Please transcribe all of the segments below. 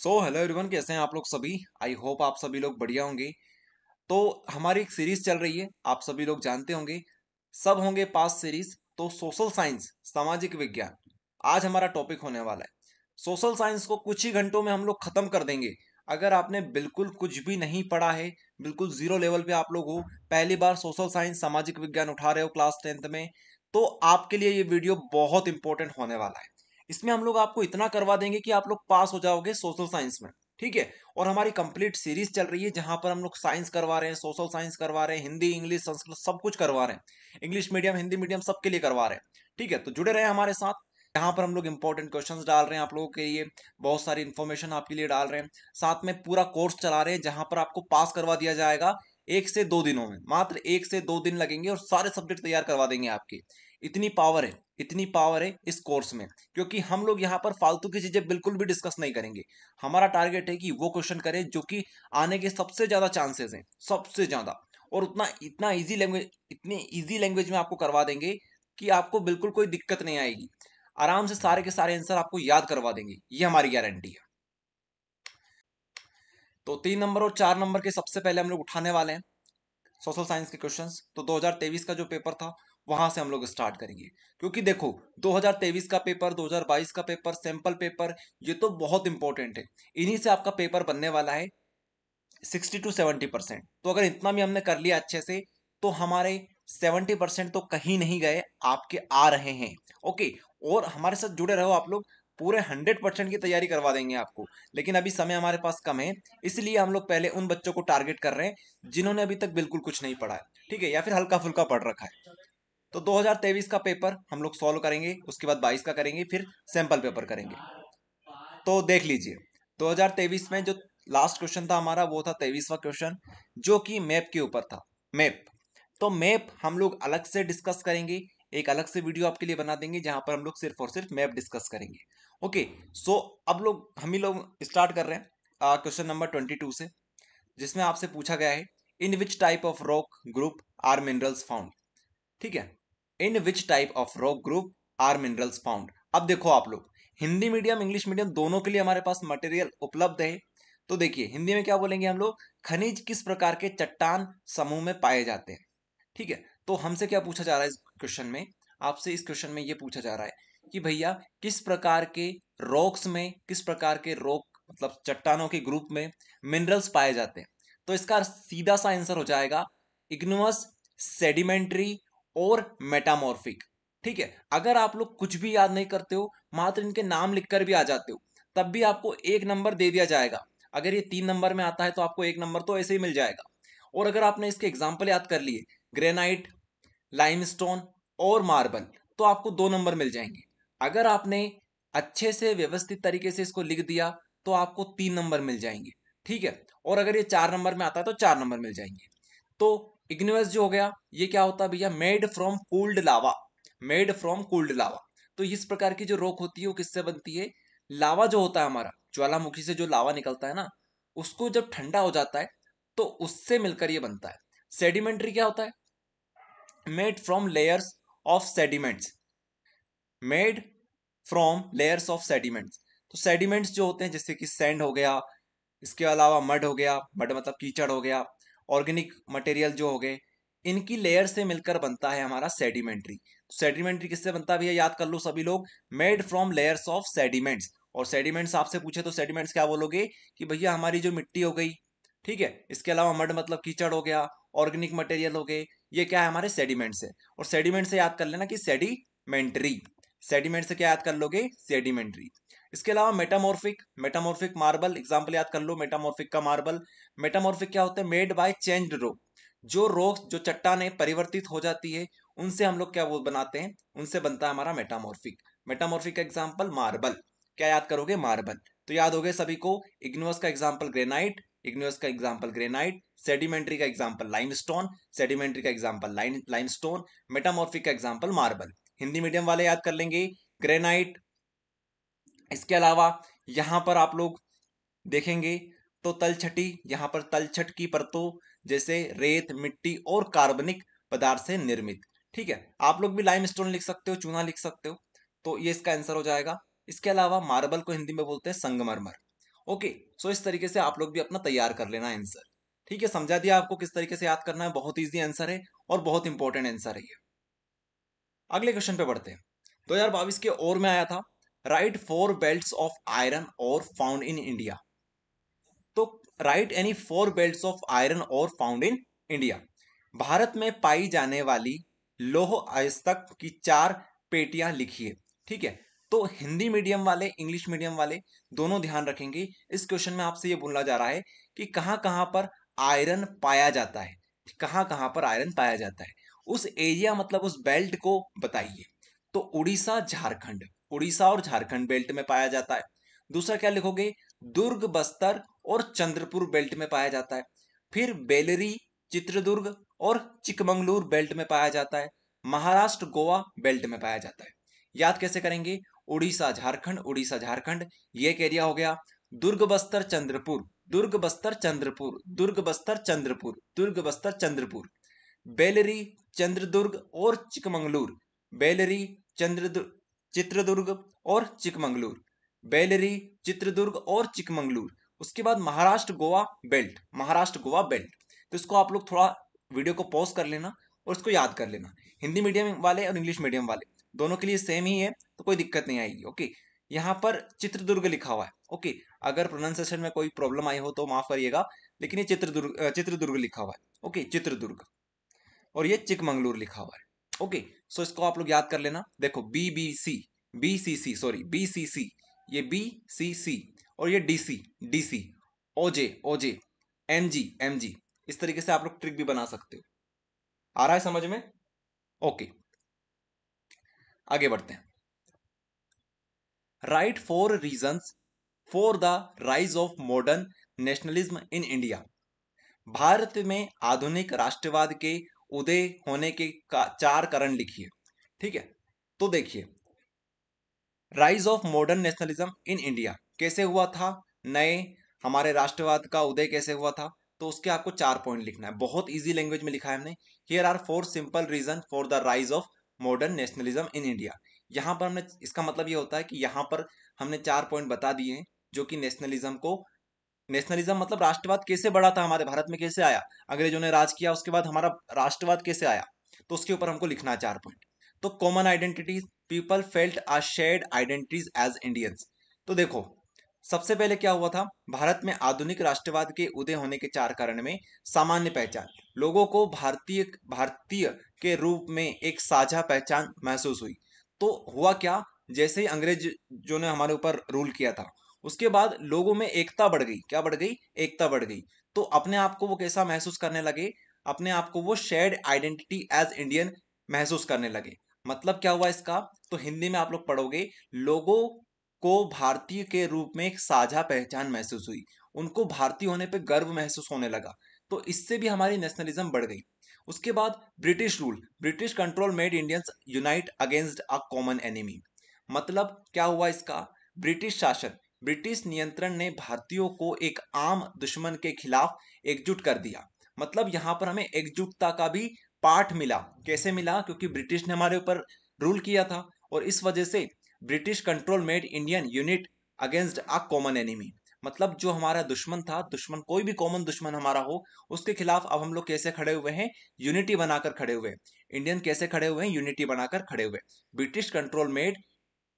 Hello everyone, कैसे हैं आप लोग सभी। आई होप आप सभी लोग बढ़िया होंगे। तो हमारी एक सीरीज चल रही है, आप सभी लोग जानते होंगे, सब होंगे पास सीरीज। तो सोशल साइंस, सामाजिक विज्ञान, आज हमारा टॉपिक होने वाला है। सोशल साइंस को कुछ ही घंटों में हम लोग खत्म कर देंगे। अगर आपने बिल्कुल कुछ भी नहीं पढ़ा है, बिल्कुल जीरो लेवल पे आप लोग हो, पहली बार सोशल साइंस सामाजिक विज्ञान उठा रहे हो क्लास 10th में, तो आपके लिए ये वीडियो बहुत इंपॉर्टेंट होने वाला है। इसमें हम लोग आपको इतना करवा देंगे कि आप लोग पास हो जाओगे सोशल साइंस में। ठीक है। और हमारी कंप्लीट सीरीज चल रही है जहां पर हम लोग साइंस करवा रहे हैं, सोशल साइंस करवा रहे हैं, हिंदी इंग्लिश संस्कृत सब कुछ करवा रहे हैं, इंग्लिश मीडियम हिंदी मीडियम सबके लिए करवा रहे हैं। ठीक है, तो जुड़े रहे हमारे साथ। यहाँ पर हम लोग इंपॉर्टेंट क्वेश्चंस डाल रहे हैं आप लोगों के लिए, बहुत सारी इंफॉर्मेशन आपके लिए डाल रहे हैं, साथ में पूरा कोर्स चला रहे हैं जहां पर आपको पास करवा दिया जाएगा 1 से 2 दिनों में। मात्र 1 से 2 दिन लगेंगे और सारे सब्जेक्ट तैयार करवा देंगे आपके। इतनी पावर है, इतनी पावर है इस कोर्स में, क्योंकि हम लोग यहाँ पर फालतू की चीजें बिल्कुल भी डिस्कस नहीं करेंगे। हमारा टारगेट है कि वो क्वेश्चन करें जो कि आने के सबसे ज्यादा चांसेस हैं, सबसे ज्यादा। और उतना इतना इजी लैंग्वेज, इतनी इजी लैंग्वेज में आपको करवा देंगे कि आपको बिल्कुल कोई दिक्कत नहीं आएगी। आराम से सारे के सारे आंसर आपको याद करवा देंगे, ये हमारी गारंटी है। तो 3 नंबर और 4 नंबर के सबसे पहले हम लोग उठाने वाले हैं सोशल साइंस के क्वेश्चंस। तो 2023 का जो पेपर था वहां से हम लोग स्टार्ट करेंगे, क्योंकि देखो 2023 का पेपर, 2022 का पेपर, सैंपल पेपर, ये तो बहुत इंपॉर्टेंट है। इन्हीं से आपका पेपर बनने वाला है 60 to 70%। तो अगर इतना भी हमने कर लिया अच्छे से, तो हमारे 70% तो कहीं नहीं गए, आपके आ रहे हैं। ओके। और हमारे साथ जुड़े रहो आप लोग, पूरे 100% की तैयारी करवा देंगे आपको। लेकिन अभी समय हमारे पास कम है, इसलिए हम लोग पहले उन बच्चों को टारगेट कर रहे हैं जिन्होंने अभी तक बिल्कुल कुछ नहीं पढ़ा है, ठीक है, या फिर हल्का फुल्का पढ़ रखा है। तो 2023 का पेपर हम लोग सॉल्व करेंगे, उसके बाद 22 का करेंगे, फिर सैंपल पेपर करेंगे। तो देख लीजिए, 2023 में जो लास्ट क्वेश्चन था हमारा, वो था 23वां क्वेश्चन, जो कि मैप के ऊपर था। मैप, तो मैप हम लोग अलग से डिस्कस करेंगे, एक अलग से वीडियो आपके लिए बना देंगे जहां पर हम लोग सिर्फ और सिर्फ मैप डिस्कस करेंगे। ओके। सो अब लोग हम ही लोग स्टार्ट कर रहे हैं क्वेश्चन नंबर 22 से, जिसमें आपसे पूछा गया है, in which type of rock group are minerals found. ठीक है, in which type of rock group are minerals found. अब देखो आप लोग, हिंदी मीडियम इंग्लिश मीडियम दोनों के लिए हमारे पास मटेरियल उपलब्ध है। तो देखिए हिंदी में क्या बोलेंगे हम लोग, खनिज किस प्रकार के चट्टान समूह में पाए जाते हैं। ठीक है। तो हमसे क्या पूछा जा रहा है इस क्वेश्चन में, आपसे इस क्वेश्चन में ये पूछा जा रहा है कि भैया किस प्रकार के रॉक्स में, किस प्रकार के रॉक मतलब चट्टानों के ग्रुप में मिनरल्स पाए जाते हैं। तो इसका सीधा सा आंसर हो जाएगा इग्नियस, सेडिमेंट्री और मेटामॉर्फिक। ठीक है। अगर आप लोग कुछ भी याद नहीं करते हो, मात्र इनके नाम लिखकर भी आ जाते हो, तब भी आपको 1 नंबर दे दिया जाएगा। अगर ये 3 नंबर में आता है तो आपको 1 नंबर तो ऐसे ही मिल जाएगा। और अगर आपने इसके एग्जाम्पल याद कर लिए, ग्रेनाइट, लाइमस्टोन और मार्बल, तो आपको 2 नंबर मिल जाएंगे। अगर आपने अच्छे से व्यवस्थित तरीके से इसको लिख दिया, तो आपको 3 नंबर मिल जाएंगे। ठीक है। और अगर ये 4 नंबर में आता है तो 4 नंबर मिल जाएंगे। तो इग्नियस जो हो गया, ये क्या होता है भैया, made from cooled lava. Made from cooled lava. तो इस प्रकार की जो रॉक होती है वो किससे बनती है, लावा जो होता है हमारा, ज्वालामुखी से जो लावा निकलता है ना, उसको जब ठंडा हो जाता है तो उससे मिलकर ये बनता है। सेडिमेंट्री क्या होता है, made from layers of sediments. Made from layers of sediments. तो सेडिमेंट्स जो होते हैं जैसे कि सैंड हो गया, इसके अलावा मड हो गया, मड मतलब कीचड़ हो गया, ऑर्गेनिक मटेरियल जो हो गए, इनकी लेयर से मिलकर बनता है हमारा सेडिमेंट्री। सेडिमेंट्री किससे बनता है भैया, याद कर लो सभी लोग, made from layers of sediments. और सेडिमेंट्स आपसे पूछे तो सेडिमेंट्स क्या बोलोगे कि भैया हमारी जो मिट्टी हो गई, ठीक है, इसके अलावा मड मतलब कीचड़ हो गया, ऑर्गेनिक मटेरियल हो गए, ये क्या है हमारे सेडिमेंट्स है। और सेडिमेंट से याद कर लेना कि सेडिमेंट्री, सेडिमेंट से क्या याद कर लोगे, सेडिमेंट्री। इसके अलावा मेटामॉर्फिक, मेटामॉर्फिक मार्बल एग्जांपल याद कर लो, मेटामॉर्फिक का मार्बल। मेटामॉर्फिक क्या होता है, मेड बाय चेंज्ड रॉक। जो रॉक, जो चट्टानें परिवर्तित हो जाती है, उनसे हम लोग क्या वो बनाते हैं, उनसे बनता है हमारा मेटामॉर्फिक। मेटामॉर्फिक का एग्जांपल मार्बल, क्या याद करोगे, मार्बल। तो याद हो गए सभी को, इग्नियस का एग्जांपल ग्रेनाइट, इग्नियस का एग्जांपल ग्रेनाइट, सेडिमेंट्री का एग्जांपल लाइमस्टोन, सेडिमेंट्री का एग्जांपल लाइमस्टोन, मेटामॉर्फिक का एग्जांपल मार्बल। हिंदी मीडियम वाले याद कर लेंगे ग्रेनाइट। इसके अलावा यहां पर आप लोग देखेंगे तो तलछटी, यहां पर तलछट की परतों जैसे रेत, मिट्टी और कार्बनिक पदार्थ से निर्मित। ठीक है, आप लोग भी लाइमस्टोन लिख सकते हो, चूना लिख सकते हो, तो ये इसका आंसर हो जाएगा। इसके अलावा मार्बल को हिंदी में बोलते हैं संगमरमर। ओके, सो इस तरीके से आप लोग भी अपना तैयार कर लेना आंसर। ठीक है, समझा दिया आपको किस तरीके से याद करना है। बहुत ईजी आंसर है और बहुत इंपॉर्टेंट आंसर है ये। अगले क्वेश्चन पे बढ़ते हैं। 2022 के और में आया था, राइट 4 बेल्ट्स ऑफ आयरन और फाउंड इन इंडिया। तो right any 4 belts of iron और फाउंड इन इंडिया। भारत में पाई जाने वाली लौह अयस्क की 4 पेटियां लिखिए। ठीक है, तो हिंदी मीडियम वाले, इंग्लिश मीडियम वाले दोनों ध्यान रखेंगे। इस क्वेश्चन में आपसे ये बोला जा रहा है कि कहां कहां पर आयरन पाया जाता है, कहां कहां पर आयरन पाया जाता है, उस एरिया मतलब उस बेल्ट को बताइए। तो उड़ीसा झारखंड, उड़ीसा और झारखंड बेल्ट में पाया जाता है। दूसरा क्या लिखोगे, दुर्ग बस्तर और चंद्रपुर बेल्ट में पाया जाता है। फिर बेलरी, चित्रदुर्ग और चिकमंगलूर बेल्ट में पाया जाता है। महाराष्ट्र गोवा बेल्ट में पाया जाता है। याद कैसे करेंगे, उड़ीसा झारखंड, उड़ीसा झारखंड ये एक एरिया हो गया। दुर्ग बस्तर चंद्रपुर, दुर्ग बस्तर चंद्रपुर, दुर्ग बस्तर चंद्रपुर, दुर्ग बस्तर चंद्रपुर। बेलरी, चंद्रदुर्ग और चिकमंगलूर, बेलरी, चंद्रदुर्ग, चित्रदुर्ग और चिकमंगलूर, बेलरी, चित्रदुर्ग और चिकमंगलूर। उसके बाद महाराष्ट्र गोवा बेल्ट, महाराष्ट्र गोवा बेल्ट। तो इसको आप लोग थोड़ा वीडियो को पॉज कर लेना और इसको याद कर लेना। हिंदी मीडियम वाले और इंग्लिश मीडियम वाले दोनों के लिए सेम ही है, तो कोई दिक्कत नहीं आएगी। ओके, यहाँ पर चित्रदुर्ग लिखा हुआ है। ओके, अगर प्रोनाउंसिएशन में कोई प्रॉब्लम आई हो तो माफ करिएगा, लेकिन ये चित्रदुर्ग, चित्रदुर्ग लिखा हुआ है। ओके, चित्रदुर्ग। और ये चिकमंगलूर लिखा हुआ है। ओके, सो इसको आप लोग याद कर लेना। देखो बीबीसी, बीसीसी, सॉरी बीसीसी, ये बीसीसी, और ये डीसी, डीसी, ओजे, ओजे, एमजी, एमजी। इस तरीके से आप लोग ट्रिक भी बना सकते हो। आ रहा है समझ में? ओके, आगे बढ़ते हैं। Right 4 reasons for the rise of modern nationalism in India. भारत में आधुनिक राष्ट्रवाद के उदय होने के 4 कारण लिखिए। ठीक है, तो देखिए, rise of modern nationalism in India कैसे हुआ था, नए हमारे राष्ट्रवाद का उदय कैसे हुआ था, तो उसके आपको 4 पॉइंट लिखना है। बहुत इजी लैंग्वेज में लिखा है हमने। Here are 4 simple reason for the rise of modern nationalism in India. यहां पर हमने, इसका मतलब ये होता है कि यहां पर हमने 4 पॉइंट बता दिए हैं जो कि नेशनलिज्म को, नेशनलिज्म मतलब राष्ट्रवाद कैसे बढ़ा था हमारे भारत में, कैसे आया, अंग्रेजों ने राज किया उसके बाद हमारा राष्ट्रवाद कैसे आया, तो उसके ऊपर हमको लिखना है 4 पॉइंट। तो कॉमन आइडेंटिटीज, पीपल फेल्ट आ शेयर्ड आइडेंटिटीज एज इंडियंस। तो देखो, सबसे पहले क्या हुआ था, भारत में आधुनिक राष्ट्रवाद के उदय होने के 4 कारण में सामान्य पहचान, लोगों को भारतीय भारतीय के रूप में एक साझा पहचान महसूस हुई। तो हुआ क्या, जैसे ही अंग्रेज जो ने हमारे ऊपर रूल किया था, उसके बाद लोगों में एकता बढ़ गई। क्या बढ़ गई, एकता बढ़ गई। तो अपने आप को वो कैसा महसूस करने लगे, अपने आप को वो शेयर्ड आइडेंटिटी एज इंडियन महसूस करने लगे। मतलब क्या हुआ इसका, तो हिंदी में आप लोग पढ़ोगे, लोगों को भारतीय के रूप में एक साझा पहचान महसूस हुई, उनको भारतीय होने पे गर्व महसूस होने लगा। तो इससे भी हमारी नेशनलिज्म बढ़ गई। उसके बाद British rule, British control made Indians unite against a common enemy. मतलब क्या हुआ इसका, ब्रिटिश शासन, ब्रिटिश नियंत्रण ने भारतीयों को एक आम दुश्मन के खिलाफ एकजुट कर दिया। मतलब यहां पर हमें एकजुटता का भी पाठ मिला। कैसे मिला, क्योंकि ब्रिटिश ने हमारे ऊपर रूल किया था, और इस वजह से British control made Indian unit against a common enemy. मतलब जो हमारा दुश्मन था, दुश्मन कोई भी कॉमन दुश्मन हमारा हो, उसके खिलाफ अब हम लोग कैसे खड़े हुए हैं, यूनिटी बनाकर खड़े हुए हैं। इंडियन कैसे खड़े हुए हैं, यूनिटी बनाकर खड़े हुए। ब्रिटिश कंट्रोल मेड,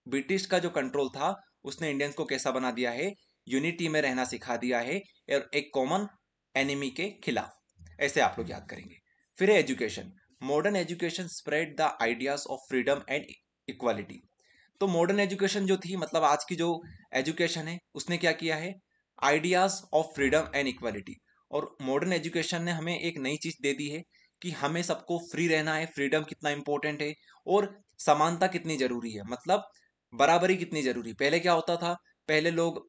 ब्रिटिश का जो कंट्रोल था उसने इंडियंस को कैसा बना दिया है, यूनिटी में रहना सिखा दिया है, और एक कॉमन एनिमी के खिलाफ। ऐसे आप लोग याद करेंगे। फिर है education, modern education spread the ideas of freedom and equality. तो मॉडर्न एजुकेशन जो थी, मतलब आज की जो एजुकेशन है, उसने क्या किया है, ideas of freedom and equality. और मॉडर्न एजुकेशन ने हमें एक नई चीज दे दी है कि हमें सबको फ्री रहना है, फ्रीडम कितना इंपॉर्टेंट है, और समानता कितनी जरूरी है, मतलब बराबरी कितनी जरूरी। पहले क्या होता था, पहले लोग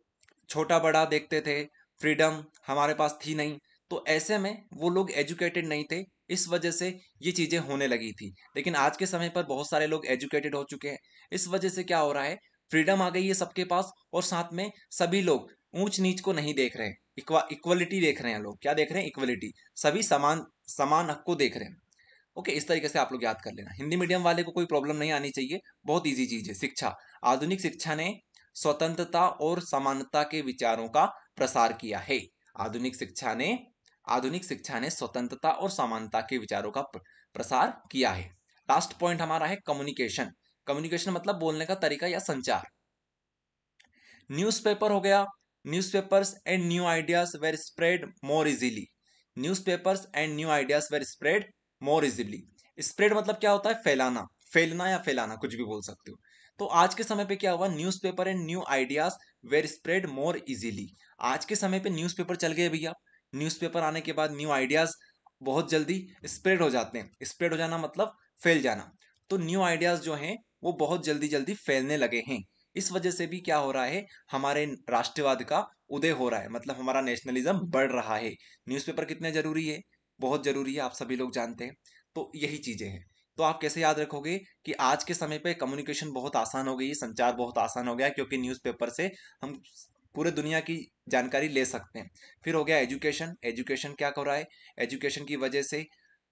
छोटा बड़ा देखते थे, फ्रीडम हमारे पास थी नहीं, तो ऐसे में वो लोग एजुकेटेड नहीं थे, इस वजह से ये चीजें होने लगी थी। लेकिन आज के समय पर बहुत सारे लोग एजुकेटेड हो चुके हैं, इस वजह से क्या हो रहा है, फ्रीडम आ गई है सबके पास, और साथ में सभी लोग ऊंच नीच को नहीं देख रहे हैं, इक्वलिटी देख रहे हैं। लोग क्या देख रहे हैं, इक्वलिटी, सभी समान, समान हक को देख रहे हैं। ओके, इस तरीके से आप लोग याद कर लेना। हिंदी मीडियम वाले को कोई प्रॉब्लम नहीं आनी चाहिए, बहुत ईजी चीज है। शिक्षा, आधुनिक शिक्षा ने स्वतंत्रता और समानता के विचारों का प्रसार किया है। आधुनिक शिक्षा ने स्वतंत्रता और समानता के विचारों का प्रसार किया है। लास्ट पॉइंट हमारा है कम्युनिकेशन। कम्युनिकेशन मतलब बोलने का तरीका या संचार। न्यूज़पेपर हो गया, newspapers and new ideas were spread more easily. Newspapers and new ideas were spread more easily. Spread मतलब क्या होता है? फैलाना, फैलना या फैलाना, कुछ भी बोल सकते हो। तो आज के समय पे क्या हुआ? Newspaper and new ideas were spread more easily. आज के समय पे न्यूज़पेपर चल गए भैया। न्यूज़पेपर आने के बाद न्यू आइडियाज बहुत जल्दी स्प्रेड हो जाते हैं। स्प्रेड हो जाना मतलब फैल जाना। तो न्यू आइडियाज जो हैं वो बहुत जल्दी जल्दी फैलने लगे हैं। इस वजह से भी क्या हो रहा है? हमारे राष्ट्रवाद का उदय हो रहा है, मतलब हमारा नेशनलिज्म बढ़ रहा है। न्यूज़पेपर कितने जरूरी है? बहुत जरूरी है, आप सभी लोग जानते हैं। तो यही चीजें हैं। तो आप कैसे याद रखोगे कि आज के समय पे कम्युनिकेशन बहुत आसान हो गई है, संचार बहुत आसान हो गया है, क्योंकि न्यूज़पेपर से हम पूरे दुनिया की जानकारी ले सकते हैं। फिर हो गया एजुकेशन। एजुकेशन क्या कर रहा है? एजुकेशन की वजह से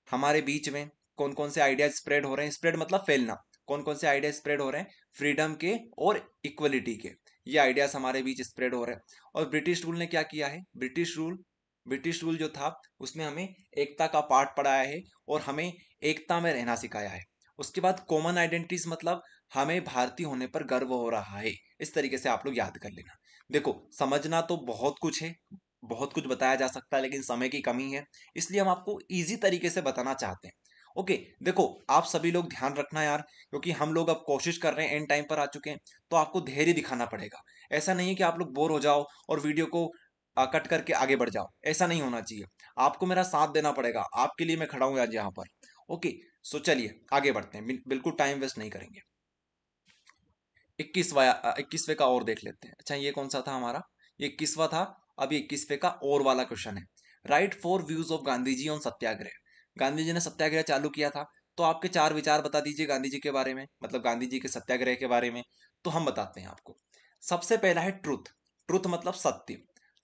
हमारे बीच में कौन कौन से आइडियाज स्प्रेड हो रहे हैं? स्प्रेड मतलब फैलना। कौन कौन से आइडियाज स्प्रेड हो रहे हैं? फ्रीडम के और इक्वलिटी के, ये आइडियाज हमारे बीच स्प्रेड हो रहे हैं। और ब्रिटिश रूल ने क्या किया है? ब्रिटिश रूल जो था उसने हमें एकता का पाठ पढ़ाया है और हमें एकता में रहना सिखाया है। उसके बाद कॉमन आइडेंटिटीज मतलब हमें भारतीय होने पर गर्व हो रहा है। इस तरीके से आप लोग याद कर लेना। देखो, समझना तो बहुत कुछ है, बहुत कुछ बताया जा सकता है, लेकिन समय की कमी है, इसलिए हम आपको इजी तरीके से बताना चाहते हैं। ओके, देखो आप सभी लोग ध्यान रखना यार, क्योंकि हम लोग अब कोशिश कर रहे हैं, एंड टाइम पर आ चुके हैं, तो आपको धैर्य दिखाना पड़ेगा। ऐसा नहीं है कि आप लोग बोर हो जाओ और वीडियो को कट करके आगे बढ़ जाओ, ऐसा नहीं होना चाहिए। आपको मेरा साथ देना पड़ेगा, आपके लिए मैं खड़ा हूं आज यहाँ पर। ओके, सो चलिए आगे बढ़ते हैं, बिल्कुल टाइम वेस्ट नहीं करेंगे। 21वें का और देख लेते हैं। अच्छा, ये कौन सा था हमारा? ये 21वां था। अब ये 21वें का और वाला क्वेश्चन है। Write four views of Gandhi ji on satyagraha. Gandhi ji ने सत्याग्रह चालू किया था, तो आपके चार विचार बता दीजिए गांधी जी के बारे में, मतलब गांधी जी के सत्याग्रह के बारे में। तो हम बताते हैं आपको। सबसे पहला है ट्रुथ। ट्रुथ मतलब सत्य।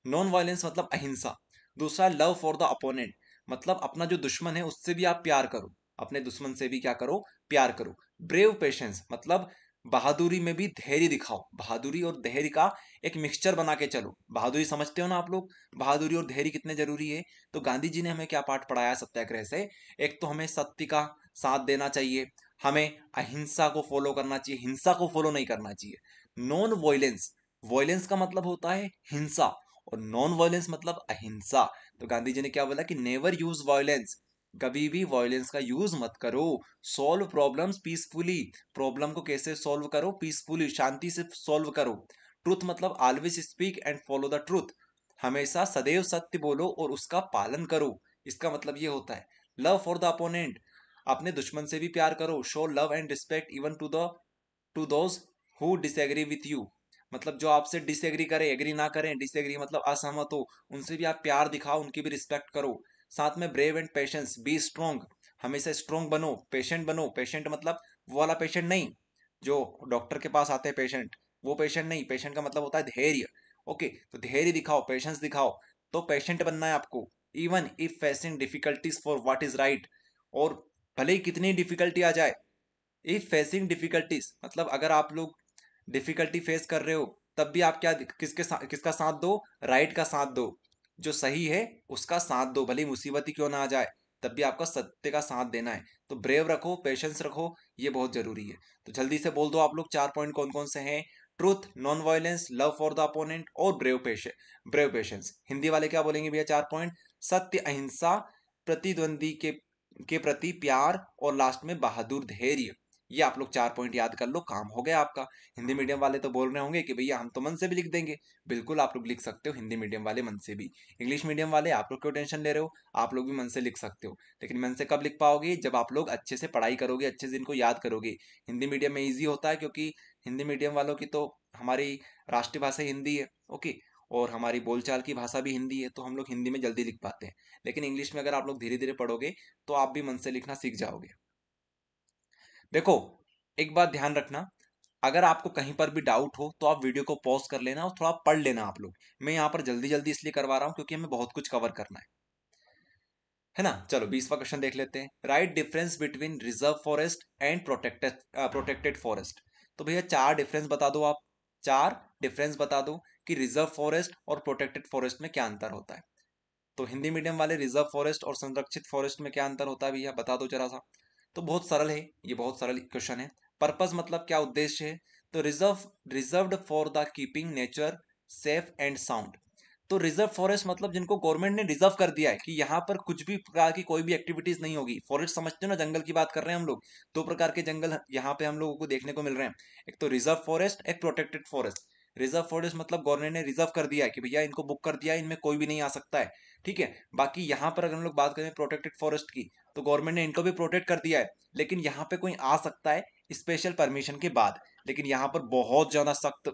नॉन वायलेंस मतलब अहिंसा। दूसरा लव फॉर द अपोनेंट, मतलब अपना जो दुश्मन है उससे भी आप प्यार करो, अपने दुश्मन से भी क्या करो? प्यार करो। ब्रेव पेशेंस मतलब बहादुरी में भी धैर्य दिखाओ। बहादुरी और धैर्य का एक मिक्सचर बना के चलो। बहादुरी समझते हो ना आप लोग? बहादुरी और धैर्य कितने जरूरी है। तो गांधी जी ने हमें क्या पाठ पढ़ाया सत्याग्रह से? एक तो हमें सत्य का साथ देना चाहिए, हमें अहिंसा को फॉलो करना चाहिए, हिंसा को फॉलो नहीं करना चाहिए। नॉन वॉयलेंस, वॉयलेंस का मतलब होता है हिंसा, और नॉन वॉयलेंस मतलब अहिंसा। तो गांधी जी ने क्या बोला कि नेवर यूज वॉयलेंस, कभी भी वॉयलेंस का यूज मत करो। सॉल्व प्रॉब्लम्स पीसफुली, प्रॉब्लम को कैसे सॉल्व करो? पीसफुली, शांति से सॉल्व करो। ट्रुथ मतलब always speak and follow the truth, हमेशा सदैव सत्य बोलो और उसका पालन करो। इसका मतलब ये होता है। लव फॉर द अपोनेंट, अपने दुश्मन से भी प्यार करो। Show love and respect even to those who disagree with you, मतलब जो आपसे डिसएग्री करे, एग्री ना करें, डिसएग्री मतलब असहमत हो, उनसे भी आप प्यार दिखाओ, उनकी भी रिस्पेक्ट करो। साथ में brave and patience, be strong, हमेशा स्ट्रॉन्ग बनो। पेशेंट बनो, पेशेंट मतलब वो वाला पेशेंट नहीं जो डॉक्टर के पास आते हैं पेशेंट, वो पेशेंट नहीं। पेशेंट का मतलब होता है धैर्य। ओके, तो धैर्य दिखाओ, पेशेंस दिखाओ। तो पेशेंट बनना है आपको। Even if facing difficulties for what is right, और भले ही कितनी डिफिकल्टी आ जाए, इफ फेसिंग डिफिकल्टीज मतलब अगर आप लोग डिफिकल्टी फेस कर रहे हो, तब भी आप क्या किसका साथ दो? राइट का साथ दो, जो सही है उसका साथ दो, भले ही मुसीबत ही क्यों ना आ जाए, तब भी आपका सत्य का साथ देना है। तो ब्रेव रखो, पेशेंस रखो, ये बहुत जरूरी है। तो जल्दी से बोल दो आप लोग, चार पॉइंट कौन कौन से हैं? Truth, non violence, love for the opponent और ब्रेव पेशेंस। हिंदी वाले क्या बोलेंगे भैया? चार पॉइंट: सत्य, अहिंसा, प्रतिद्वंदी के प्रति प्यार, और लास्ट में बहादुर धैर्य। ये आप लोग चार पॉइंट याद कर लो, काम हो गया आपका। हिंदी मीडियम वाले तो बोल रहे होंगे कि भैया हम तो मन से भी लिख देंगे। बिल्कुल आप लोग लिख सकते हो, हिंदी मीडियम वाले मन से भी। इंग्लिश मीडियम वाले आप लोग क्यों टेंशन ले रहे हो? आप लोग भी मन से लिख सकते हो, लेकिन मन से कब लिख पाओगे? जब आप लोग अच्छे से पढ़ाई करोगे, अच्छे से इनको याद करोगे। हिंदी मीडियम में ईजी होता है, क्योंकि हिंदी मीडियम वालों की तो हमारी राष्ट्रीय भाषा हिंदी है। ओके, और हमारी बोलचाल की भाषा भी हिंदी है, तो हम लोग हिंदी में जल्दी लिख पाते हैं। लेकिन इंग्लिश में अगर आप लोग धीरे धीरे पढ़ोगे तो आप भी मन से लिखना सीख जाओगे। देखो, एक बात ध्यान रखना, अगर आपको कहीं पर भी डाउट हो तो आप वीडियो को पॉज कर लेना और थोड़ा पढ़ लेना आप लोग। मैं यहाँ पर जल्दी जल्दी इसलिए करवा रहा हूँ क्योंकि हमें बहुत कुछ कवर करना है ना। चलो 20वां क्वेश्चन देख लेते हैं। Right difference between reserve forest and protected forest. तो भैया चार डिफरेंस बता दो आप। चार डिफरेंस बता दो कि रिजर्व फॉरेस्ट और प्रोटेक्टेड फॉरेस्ट में क्या अंतर होता है। तो हिंदी मीडियम वाले रिजर्व फॉरेस्ट और संरक्षित फॉरेस्ट में क्या अंतर होता है भैया, बता दो जरा सा। तो बहुत सरल है, ये बहुत सरल क्वेश्चन है। पर्पस मतलब क्या उद्देश्य है, तो reserved for the keeping nature safe and sound. तो रिजर्व फॉरेस्ट मतलब जिनको गवर्नमेंट ने रिजर्व कर दिया है कि यहाँ पर कुछ भी प्रकार की कोई भी एक्टिविटीज नहीं होगी। फॉरेस्ट समझते हो ना, जंगल की बात कर रहे हैं हम लोग। दो प्रकार के जंगल यहाँ पे हम लोगों को देखने को मिल रहे हैं, एक तो रिजर्व फॉरेस्ट, एक प्रोटेक्टेड फॉरेस्ट। रिजर्व फॉरेस्ट मतलब गवर्नमेंट ने रिजर्व कर दिया है कि भैया इनको बुक कर दिया है, इनमें कोई भी नहीं आ सकता है, ठीक है। बाकी यहाँ पर अगर हम लोग बात करें प्रोटेक्टेड फॉरेस्ट की, तो गवर्नमेंट ने इनको भी प्रोटेक्ट कर दिया है, लेकिन यहाँ पे कोई आ सकता है स्पेशल परमिशन के बाद। लेकिन यहाँ पर बहुत ज्यादा सख्त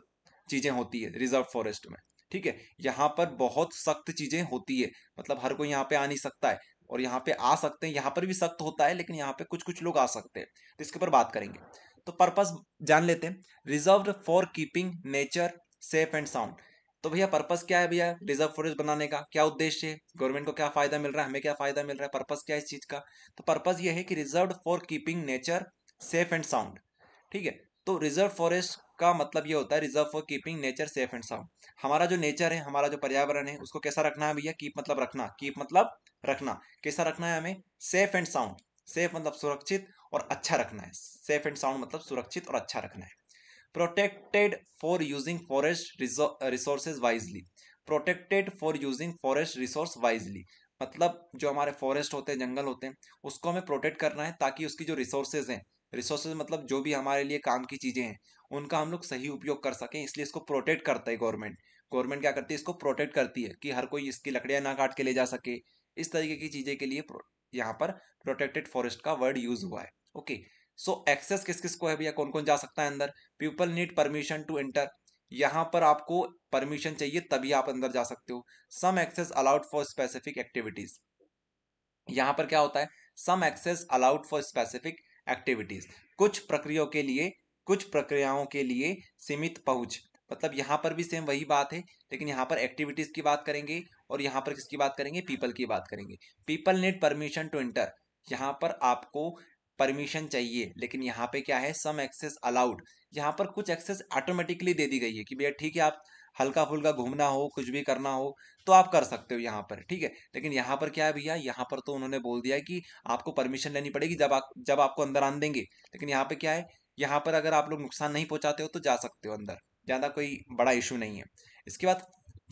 चीजें होती है रिजर्व फॉरेस्ट में, ठीक है। यहाँ पर बहुत सख्त चीजें होती है, मतलब हर कोई यहाँ पे आ नहीं सकता है, और यहाँ पे आ सकते हैं, यहाँ पर भी सख्त होता है, लेकिन यहाँ पे कुछ कुछ लोग आ सकते हैं। तो इसके ऊपर बात करेंगे। तो पर्पस जान लेते हैं, reserved for keeping nature safe and sound. तो भैया पर्पस क्या है भैया रिजर्व फॉरेस्ट बनाने का, क्या उद्देश्य है, गवर्नमेंट को क्या फायदा मिल रहा है, हमें क्या फायदा मिल रहा है, पर्पस क्या है इस चीज का। तो पर्पस ये है कि reserved for keeping nature safe and sound, ठीक है। तो रिजर्व फॉरेस्ट का मतलब ये होता है reserve for keeping nature safe and sound. हमारा जो नेचर है, हमारा जो पर्यावरण है, उसको कैसा रखना है भैया, कीप मतलब रखना, कीप मतलब रखना, कैसा रखना है हमें, सेफ एंड साउंड। सेफ मतलब सुरक्षित, और अच्छा रखना है। सेफ एंड साउंड मतलब सुरक्षित और अच्छा रखना है। Protected for using forest resources wisely. Protected for using forest resource wisely मतलब जो हमारे फॉरेस्ट होते हैं, जंगल होते हैं, उसको हमें प्रोटेक्ट करना है, ताकि उसकी जो रिसोर्सेज हैं, रिसोर्सेज मतलब जो भी हमारे लिए काम की चीजें हैं, उनका हम लोग सही उपयोग कर सकें, इसलिए इसको प्रोटेक्ट करता है गवर्नमेंट। गवर्नमेंट क्या करती है, इसको प्रोटेक्ट करती है कि हर कोई इसकी लकड़ियां ना काट के ले जा सके। इस तरीके की चीजें के लिए यहाँ पर प्रोटेक्टेड फॉरेस्ट का वर्ड यूज हुआ है। ओके, सो एक्सेस किस किस को है भैया, कौन कौन जा सकता है अंदर। People need permission to enter, यहाँ पर आपको परमिशन चाहिए तभी आप अंदर जा सकते हो। Some access allowed for specific activities, यहाँ पर क्या होता है, some access allowed for specific activities, कुछ प्रक्रियाओं के लिए, कुछ प्रक्रियाओं के लिए सीमित पहुंच। मतलब यहाँ पर भी सेम वही बात है, लेकिन यहाँ पर एक्टिविटीज की बात करेंगे, और यहाँ पर किसकी बात करेंगे, पीपल की बात करेंगे। People need permission to enter, यहाँ पर आपको परमिशन चाहिए, लेकिन यहाँ पे क्या है, सम एक्सेस अलाउड, यहाँ पर कुछ एक्सेस ऑटोमेटिकली दे दी गई है कि भैया ठीक है, आप हल्का फुल्का घूमना हो, कुछ भी करना हो तो आप कर सकते हो यहाँ पर, ठीक है। लेकिन यहाँ पर क्या है भैया, यहाँ पर तो उन्होंने बोल दिया है कि आपको परमिशन लेनी पड़ेगी जब आपको अंदर आने देंगे। लेकिन यहाँ पे क्या है, यहाँ पर अगर आप लोग नुकसान नहीं पहुंचाते हो तो जा सकते हो अंदर, ज्यादा कोई बड़ा इशू नहीं है। इसके बाद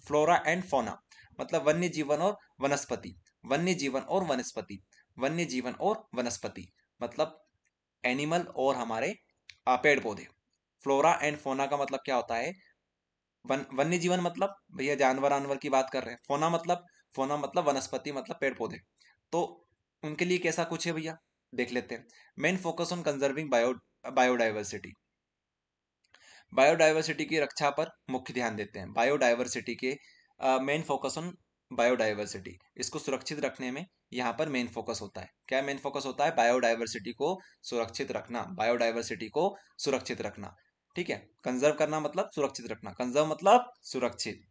फ्लोरा एंड फोना, मतलब वन्य जीवन और वनस्पति। वन्य जीवन और वनस्पति, वन्य जीवन और वनस्पति मतलब एनिमल और हमारे पेड़ पौधे। फ्लोरा एंड फोना का मतलब क्या होता है, वन्य जीवन मतलब भैया जानवर जानवर की बात कर रहे हैं। फोना मतलब वनस्पति मतलब पेड़ पौधे। तो उनके लिए कैसा कुछ है भैया, देख लेते हैं। Main focus on conserving biodiversity, biodiversity की रक्षा पर मुख्य ध्यान देते हैं। बायोडाइवर्सिटी के मेन फोकस ऑन बायोडाइवर्सिटी, इसको सुरक्षित रखने में यहाँ पर मेन फोकस होता है। क्या मेन फोकस होता है, बायोडाइवर्सिटी को सुरक्षित रखना, बायोडाइवर्सिटी को सुरक्षित रखना, ठीक है। कंजर्व करना मतलब सुरक्षित रखना, कंजर्व मतलब सुरक्षित।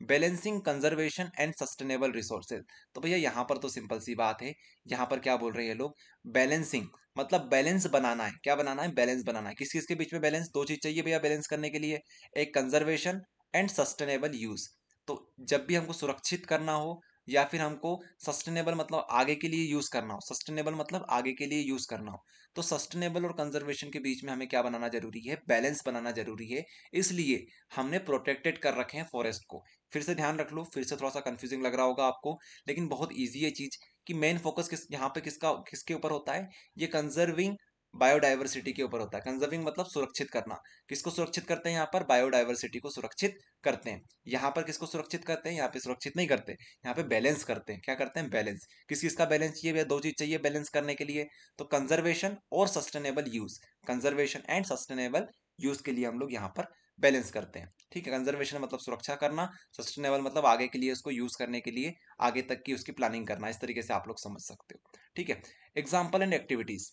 Balancing conservation and sustainable resources, तो भैया यहाँ पर तो सिंपल सी बात है, यहाँ पर क्या बोल रहे हैं ये लोग, बैलेंसिंग मतलब बैलेंस बनाना है। क्या बनाना है, बैलेंस बनाना है। किस किस के बीच में बैलेंस, दो चीज चाहिए भैया बैलेंस करने के लिए, एक कंजर्वेशन एंड सस्टेनेबल यूज। तो जब भी हमको सुरक्षित करना हो, या फिर हमको सस्टेनेबल मतलब आगे के लिए यूज करना हो, सस्टेनेबल मतलब आगे के लिए यूज करना हो, तो सस्टेनेबल और कंजर्वेशन के बीच में हमें क्या बनाना जरूरी है, बैलेंस बनाना जरूरी है। इसलिए हमने प्रोटेक्टेड कर रखे हैं फॉरेस्ट को। फिर से ध्यान रख लो, फिर से थोड़ा सा कंफ्यूजिंग लग रहा होगा आपको, लेकिन बहुत ईजी है चीज, कि मेन फोकस यहाँ पे किसके ऊपर होता है, ये कंजर्विंग बायोडाइवर्सिटी के ऊपर होता है। कंजर्विंग मतलब सुरक्षित करना, किसको सुरक्षित करते हैं यहाँ पर, बायोडाइवर्सिटी को सुरक्षित करते हैं। यहाँ पर किसको सुरक्षित करते हैं, यहाँ पे सुरक्षित नहीं करते, यहाँ पे बैलेंस करते हैं। क्या करते हैं, बैलेंस। किस किसका बैलेंस चाहिए भैया, दो चीज चाहिए बैलेंस करने के लिए, तो कंजर्वेशन और sustainable use, conservation and sustainable use के लिए हम लोग यहाँ पर बैलेंस करते हैं, ठीक है। कंजर्वेशन मतलब सुरक्षा करना, सस्टेनेबल मतलब आगे के लिए उसको यूज करने के लिए आगे तक की उसकी प्लानिंग करना। इस तरीके से आप लोग समझ सकते हो, ठीक है। एग्जाम्पल एंड एक्टिविटीज,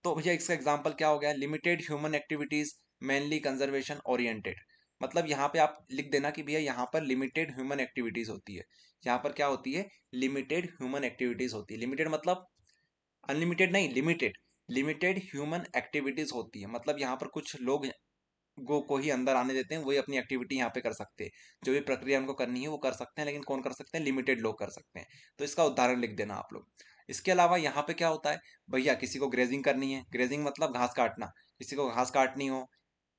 तो भैया इसका एग्जाम्पल क्या हो गया, limited human activities mainly conservation oriented. मतलब यहाँ पे आप लिख देना कि भैया यहाँ पर लिमिटेड ह्यूमन एक्टिविटीज होती है। यहाँ पर क्या होती है, लिमिटेड ह्यूमन एक्टिविटीज होती है। लिमिटेड मतलब अनलिमिटेड नहीं, लिमिटेड, लिमिटेड ह्यूमन एक्टिविटीज होती है। मतलब यहाँ पर कुछ लोग को ही अंदर आने देते हैं, वही अपनी एक्टिविटी यहाँ पे कर सकते हैं। जो भी प्रक्रिया उनको करनी है वो कर सकते हैं, लेकिन कौन कर सकते हैं? लिमिटेड लोग कर सकते हैं। तो इसका उदाहरण लिख देना आप लोग। इसके अलावा यहाँ पे क्या होता है भैया, किसी को ग्रेजिंग करनी है, ग्रेजिंग मतलब घास काटना, किसी को घास काटनी हो,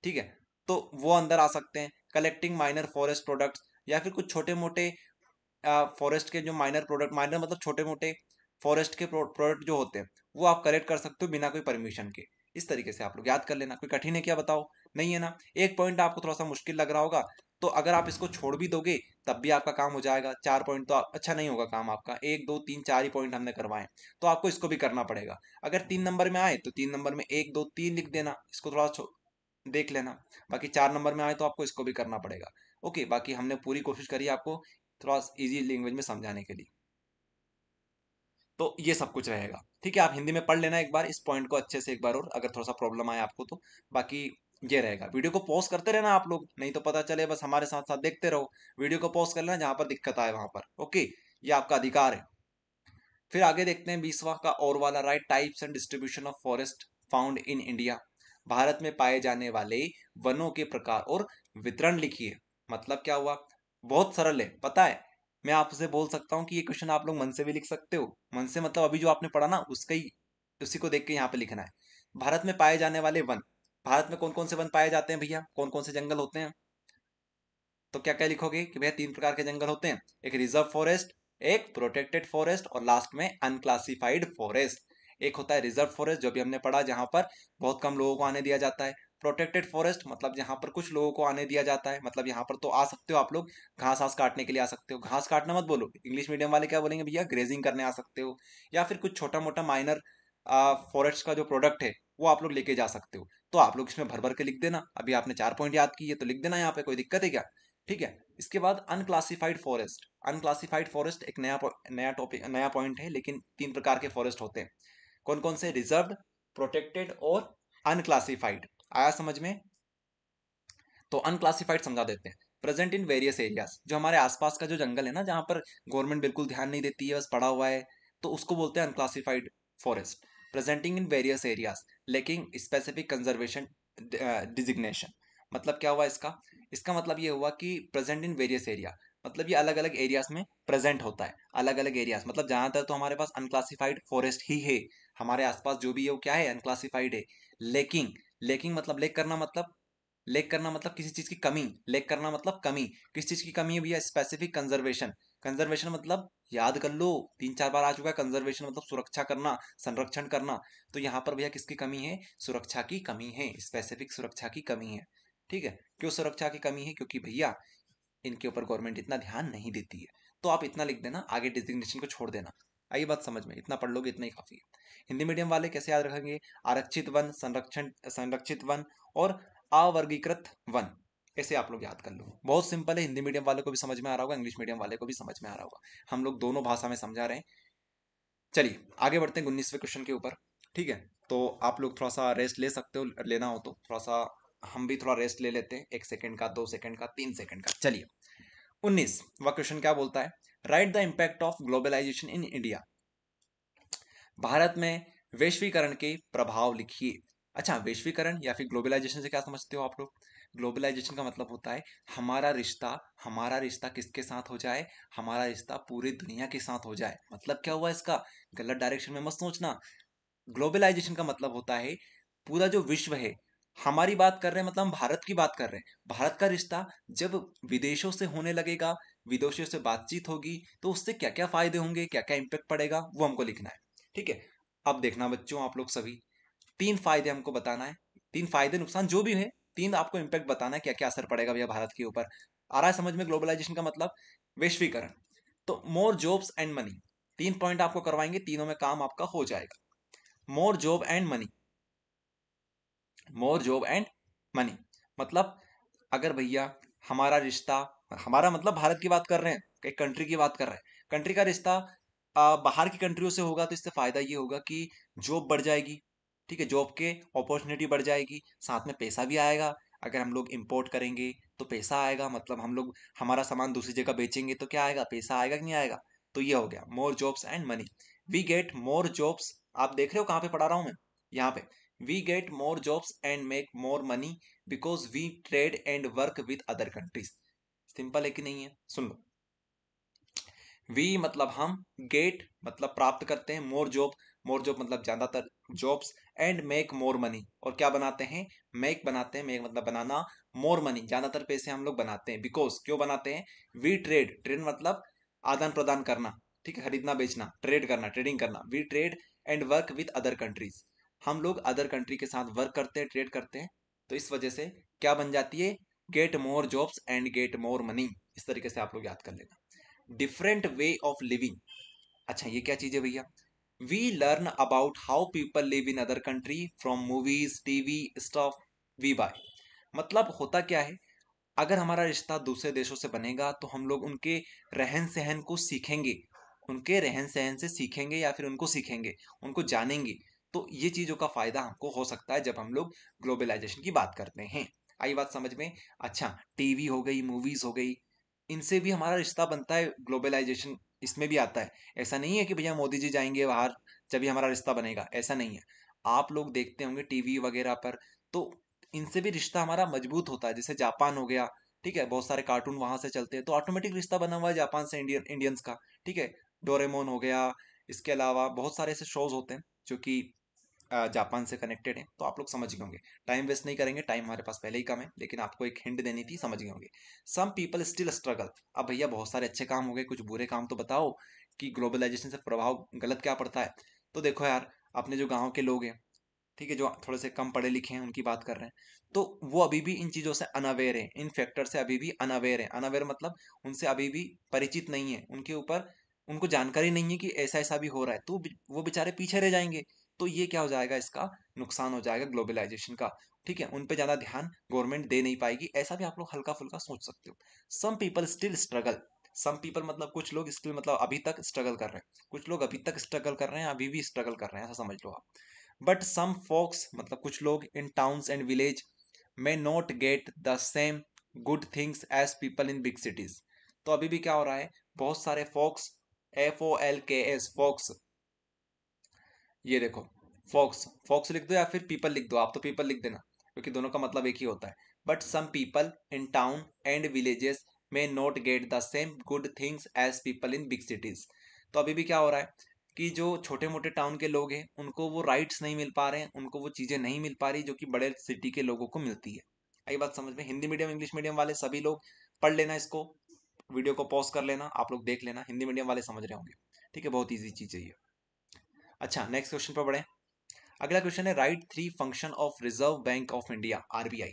ठीक है, तो वो अंदर आ सकते हैं। कलेक्टिंग माइनर फॉरेस्ट प्रोडक्ट्स, या फिर कुछ छोटे मोटे फॉरेस्ट के जो माइनर प्रोडक्ट, माइनर मतलब छोटे मोटे फॉरेस्ट के प्रोडक्ट जो होते हैं, वो आप कलेक्ट कर सकते हो बिना कोई परमिशन के। इस तरीके से आप लोग याद कर लेना। कोई कठिन है क्या बताओ? नहीं है ना? एक पॉइंट आपको थोड़ा सा मुश्किल लग रहा होगा, तो अगर आप इसको छोड़ भी दोगे तब भी आपका काम हो जाएगा। 4 पॉइंट तो अच्छा नहीं होगा काम आपका, 1 2 3 4 ही पॉइंट हमने करवाए, तो आपको इसको भी करना पड़ेगा। अगर 3 नंबर में आए तो 3 नंबर में 1 2 3 लिख देना, इसको थोड़ा देख लेना। बाकी 4 नंबर में आए तो आपको इसको भी करना पड़ेगा। ओके, बाकी हमने पूरी कोशिश करी आपको थोड़ा इजी लैंग्वेज में समझाने के लिए। तो ये सब कुछ रहेगा, ठीक है। आप हिंदी में पढ़ लेना एक बार इस पॉइंट को अच्छे से एक बार, और अगर थोड़ा सा प्रॉब्लम आए आपको तो। बाकी ये रहेगा। वीडियो को पॉज करते रहना आप लोग, नहीं तो पता चले बस हमारे साथ साथ देखते रहो। वीडियो को पॉज कर लेना जहां पर दिक्कत आए वहां पर। ओके, ये आपका अधिकार है। फिर आगे देखते हैं 20वां का और वाला, right types and distribution of forest found in India. भारत में पाए जाने वाले वनों के प्रकार और वितरण लिखिए। मतलब क्या हुआ? बहुत सरल है, पता है। मैं आपसे बोल सकता हूँ कि ये क्वेश्चन आप लोग मन से भी लिख सकते हो। मन से मतलब अभी जो आपने पढ़ा ना उसका ही, उसी को देख के यहाँ पे लिखना है। भारत में पाए जाने वाले वन। भारत में कौन कौन से वन पाए जाते हैं भैया? कौन कौन से जंगल होते हैं? तो क्या क्या लिखोगे कि भैया 3 प्रकार के जंगल होते हैं। एक रिजर्व फॉरेस्ट, एक प्रोटेक्टेड फॉरेस्ट, और लास्ट में अनक्लासिफाइड फॉरेस्ट। एक होता है रिजर्व फॉरेस्ट जो भी हमने पढ़ा, जहां पर बहुत कम लोगों को आने दिया जाता है। प्रोटेक्टेड फॉरेस्ट मतलब जहां पर कुछ लोगों को आने दिया जाता है, मतलब यहाँ पर तो आ सकते हो आप लोग, घास घास काटने के लिए आ सकते हो। घास काटना मत बोलो, इंग्लिश मीडियम वाले क्या बोलेंगे भैया? ग्रेजिंग करने आ सकते हो। या फिर कुछ छोटा मोटा माइनर फॉरेस्ट का जो प्रोडक्ट है वो आप लोग लेके जा सकते हो। तो आप लोग इसमें भर भर के लिख देना। अभी आपने 4 पॉइंट याद किए तो लिख देना यहाँ पे, कोई दिक्कत है क्या? ठीक है। इसके बाद अनक्लासिफाइड फॉरेस्ट। अनक्लासिफाइड फॉरेस्ट एक नया टॉपिक, नया पॉइंट है, लेकिन 3 प्रकार के फॉरेस्ट होते हैं। कौन कौन से? रिजर्व्ड, प्रोटेक्टेड और अनक्लासिफाइड। आया समझ में? तो अनक्लासिफाइड समझा देते हैं। प्रेजेंट इन वेरियस एरियाज, जो हमारे आसपास का जो जंगल है ना, जहां पर गवर्नमेंट बिल्कुल ध्यान नहीं देती है, बस पड़ा हुआ है, तो उसको बोलते हैं unclassified forest. Presenting in various areas, लेकिन स्पेसिफिक कंजर्वेशन डिजिग्नेशन। मतलब क्या हुआ इसका? इसका मतलब ये हुआ कि प्रेजेंट इन वेरियस एरिया, मतलब ये अलग अलग एरियाज में प्रेजेंट होता है। अलग अलग एरियाज मतलब ज्यादातर तो हमारे पास अनक्लासिफाइड फॉरेस्ट ही है। हमारे आसपास जो भी है वो क्या है? अनक्लासिफाइड है। लेकिन, लेकिन मतलब लेक करना मतलब, लेक करना मतलब किसी चीज की कमी, लेक करना मतलब कमी। किस चीज की कमी है भैया? Specific conservation. कंजर्वेशन मतलब याद कर लो, 3 4 बार आ चुका है। कंजर्वेशन मतलब सुरक्षा करना, संरक्षण करना। तो यहाँ पर भैया किसकी कमी है? सुरक्षा की कमी है, स्पेसिफिक सुरक्षा की कमी है। ठीक है। क्यों सुरक्षा की कमी है? क्योंकि भैया इनके ऊपर गवर्नमेंट इतना ध्यान नहीं देती है। तो आप इतना लिख देना, आगे डिजिग्नेशन को छोड़ देना। आई बात समझ में? इतना पढ़ लोगे इतना ही काफी है। हिंदी मीडियम वाले कैसे याद रखेंगे? आरक्षित वन, संरक्षण, संरक्षित वन और अवर्गीकृत वन। ऐसे आप लोग याद कर लो। बहुत सिंपल है, हिंदी मीडियम वाले को भी समझ में आ रहा होगा, इंग्लिश मीडियम वाले को भी समझ में आ रहा होगा। हम लोग दोनों भाषा में समझा रहे हैं। चलिए आगे बढ़ते हैं 19वें क्वेश्चन के ऊपर। ठीक है, तो आप लोग थोड़ा सा रेस्ट ले सकते हो, लेना हो तो थोड़ा सा हम भी थोड़ा रेस्ट ले लेते हैं, 1 सेकंड का, 2 सेकंड का, 3 सेकंड का। चलिए 19वां क्वेश्चन क्या बोलता है? Write the impact of globalisation in India. भारत में वैश्वीकरण के प्रभाव लिखिए। अच्छा, वैश्वीकरण या फिर ग्लोबलाइजेशन से क्या समझते हो आप लोग? ग्लोबलाइजेशन का मतलब होता है हमारा रिश्ता किसके साथ हो जाए? हमारा रिश्ता पूरी दुनिया के साथ हो जाए। मतलब क्या हुआ इसका? गलत डायरेक्शन में मत सोचना। ग्लोबलाइजेशन का मतलब होता है पूरा जो विश्व है, हमारी बात कर रहे हैं मतलब हम भारत की बात कर रहे हैं। भारत का रिश्ता जब विदेशों से होने लगेगा, विदेशियों से बातचीत होगी, तो उससे क्या क्या फायदे होंगे, क्या क्या इंपैक्ट पड़ेगा, वो हमको लिखना है। ठीक है। अब देखना बच्चों, आप लोग सभी 3 फायदे हमको बताना है। 3 फायदे नुकसान जो भी है, 3 आपको इंपैक्ट बताना है, क्या क्या असर पड़ेगा भैया भारत के ऊपर। आ रहा है समझ में? ग्लोबलाइजेशन का मतलब वैश्वीकरण। तो मोर जॉब्स एंड मनी, 3 पॉइंट आपको करवाएंगे, तीनों में काम आपका हो जाएगा। More job and money, more job and money मतलब अगर भैया हमारा रिश्ता, हमारा मतलब भारत की बात कर रहे हैं, एक कंट्री की बात कर रहे हैं, कंट्री का रिश्ता बाहर की कंट्रियों से होगा, तो इससे फायदा ये होगा कि जॉब बढ़ जाएगी। ठीक है, जॉब के अपॉर्चुनिटी बढ़ जाएगी, साथ में पैसा भी आएगा। अगर हम लोग इंपोर्ट करेंगे तो पैसा आएगा, मतलब हम लोग हमारा सामान दूसरी जगह बेचेंगे तो क्या आएगा? पैसा आएगा कि नहीं आएगा? तो ये हो गया more jobs and money. We get more jobs, आप देख रहे हो कहाँ पे पढ़ा रहा हूं मैं? यहाँ पे, we get more jobs and make more money because we trade and work with other countries. Simple है कि नहीं है? सुन लो। वी मतलब हम, गेट मतलब प्राप्त करते हैं, मोर जॉब मतलब ज्यादातर jobs, and make more money और क्या बनाते हैं? मेक बनाते हैं, मेक मतलब बनाना, मोर मनी ज्यादातर पैसे हम लोग बनाते हैं। बिकॉज क्यों बनाते हैं? वी ट्रेड, ट्रेड मतलब आदान प्रदान करना, ठीक है, खरीदना बेचना, ट्रेड करना, ट्रेडिंग करना। We trade and work with other countries, हम लोग अदर कंट्री के साथ वर्क करते हैं, ट्रेड करते हैं। तो इस वजह से क्या बन जाती है? Get more jobs and get more money. इस तरीके से आप लोग याद कर लेना। Different way of living. अच्छा ये क्या चीज है भैया? We learn about how people live in other country from movies, TV, stuff we buy. मतलब होता क्या है, अगर हमारा रिश्ता दूसरे देशों से बनेगा तो हम लोग उनके रहन सहन को सीखेंगे, उनके रहन सहन से सीखेंगे या फिर उनको सीखेंगे, उनको जानेंगे। तो ये चीजों का फायदा हमको हो सकता है जब हम लोग ग्लोबलाइजेशन की बात करते हैं। आई बात समझ में? अच्छा, टीवी हो गई, मूवीज हो गई, इनसे भी हमारा रिश्ता बनता है, ग्लोबलाइजेशन इसमें भी आता है। ऐसा नहीं है कि भैया मोदी जी जाएंगे बाहर जब हमारा रिश्ता बनेगा, ऐसा नहीं है। आप लोग देखते होंगे टीवी वगैरह पर, तो इनसे भी रिश्ता हमारा मजबूत होता है। जैसे जापान हो गया, ठीक है, बहुत सारे कार्टून वहां से चलते हैं, तो ऑटोमेटिक रिश्ता बना हुआ है जापान से इंडियंस का, ठीक है। डोरेमोन हो गया, इसके अलावा बहुत सारे ऐसे शोज होते हैं जो कि जापान से कनेक्टेड है। तो आप लोग समझ गए होंगे। टाइम वेस्ट नहीं करेंगे, टाइम हमारे पास पहले ही कम है, लेकिन आपको एक हिंट देनी थी, समझ गए होंगे। Some people still struggle. अब भैया बहुत सारे अच्छे काम हो गए, कुछ बुरे काम तो बताओ कि ग्लोबलाइजेशन से प्रभाव गलत क्या पड़ता है। तो देखो यार, अपने जो गाँव के लोग हैं, ठीक है, जो थोड़े से कम पढ़े लिखे हैं उनकी बात कर रहे हैं, तो वो अभी भी इन चीजों से अनअवेयर है, इन फैक्टर से अभी भी अनअवेयर है। अनअवेयर मतलब उनसे अभी भी परिचित नहीं है, उनके ऊपर उनको जानकारी नहीं है कि ऐसा ऐसा भी हो रहा है, तो वो बेचारे पीछे रह जाएंगे। तो ये क्या हो जाएगा, इसका नुकसान हो जाएगा ग्लोबलाइजेशन का, ठीक है। उन पे ज्यादा ध्यान गवर्नमेंट दे नहीं पाएगी, ऐसा भी आप लोग हल्का फुल्का सोच सकते हो। Some people still struggle. Some people मतलब कुछ लोग, स्टिल मतलब अभी तक स्ट्रगल कर रहे हैं, कुछ लोग अभी तक स्ट्रगल कर रहे हैं, अभी भी स्ट्रगल कर रहे हैं, ऐसा समझ लो आप। बट सम फोक्स मतलब कुछ लोग in towns and village may not get the same good things as people in big cities. तो अभी भी क्या हो रहा है, बहुत सारे फोक्स, FOLKS फोक्स, ये देखो, फोक्स, फोक्स लिख दो या फिर पीपल लिख दो, आप तो पीपल लिख देना क्योंकि दोनों का मतलब एक ही होता है। But some people in town and villages may not get the same good things as people in big cities. तो अभी भी क्या हो रहा है कि जो छोटे मोटे टाउन के लोग हैं उनको वो राइट्स नहीं मिल पा रहे हैं, उनको वो चीजें नहीं मिल पा रही जो कि बड़े सिटी के लोगों को मिलती है। आई बात समझ में? हिंदी मीडियम इंग्लिश मीडियम वाले सभी लोग पढ़ लेना इसको, वीडियो को पॉज कर लेना, आप लोग देख लेना, हिंदी मीडियम वाले समझ रहे होंगे, ठीक है, बहुत ईजी चीज है ये। अच्छा नेक्स्ट क्वेश्चन पर बढ़े। अगला क्वेश्चन है, right three function of reserve Bank of India, RBI।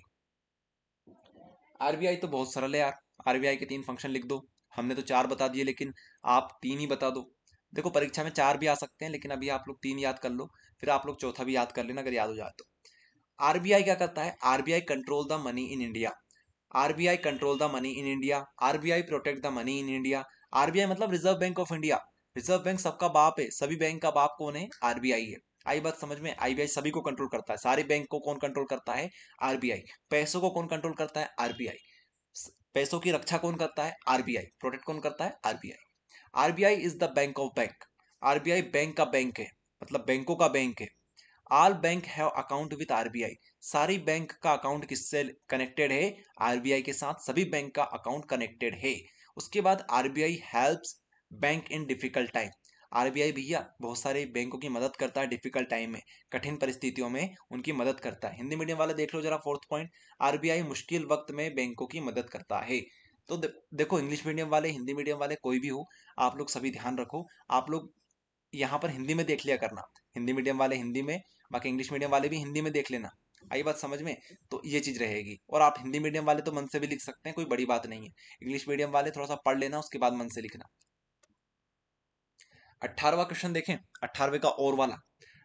RBI तो बहुत सरल है यार, आरबीआई के तीन फंक्शन लिख दो। हमने तो चार बता दिए, लेकिन आप तीन ही बता दो। देखो परीक्षा में चार भी आ सकते हैं, लेकिन अभी आप लोग तीन याद कर लो, फिर आप लोग चौथा भी याद कर लेना अगर याद हो जाए तो। आरबीआई क्या करता है? RBI control the money in India, RBI control the money in India, RBI protect the money in India. RBI मतलब Reserve Bank of India. Reserve Bank सबका बाप है, सभी बैंक का बाप कौन है? आरबीआई है। आई बात समझ में? आरबीआई सभी को कंट्रोल करता है, सारे बैंक को कौन कंट्रोल करता है? आरबीआई। पैसों को कौन कंट्रोल करता है? आरबीआई। पैसों की रक्षा कौन करता है? आरबीआई। प्रोटेक्ट कौन करता है? RBI. RBI is the bank of bank, RBI bank का बैंक है, मतलब बैंकों का बैंक है। All bank have account with RBI, सारी बैंक का अकाउंट किससे कनेक्टेड है? आरबीआई के साथ सभी बैंक का अकाउंट कनेक्टेड है। उसके बाद आरबीआई हेल्प्स बैंक इन डिफिकल्ट टाइम, आरबीआई भैया बहुत सारे बैंकों की मदद करता है डिफिकल्ट टाइम में, कठिन परिस्थितियों में उनकी मदद करता है। हिंदी मीडियम वाले देख लो जरा फोर्थ पॉइंट, आरबीआई मुश्किल वक्त में बैंकों की मदद करता है। तो देखो इंग्लिश मीडियम वाले, हिंदी मीडियम वाले, कोई भी हो, आप लोग सभी ध्यान रखो। आप लोग यहाँ पर हिंदी में देख लिया करना, हिंदी मीडियम वाले हिंदी में, बाकी इंग्लिश मीडियम वाले भी हिंदी में देख लेना। आई बात समझ में? तो ये चीज रहेगी। और आप हिंदी मीडियम वाले तो मन से भी लिख सकते हैं, कोई बड़ी बात नहीं है। इंग्लिश मीडियम वाले थोड़ा सा पढ़ लेना, उसके बाद मन से लिखना। 18वां क्वेश्चन देखें, 18वें का और वाला,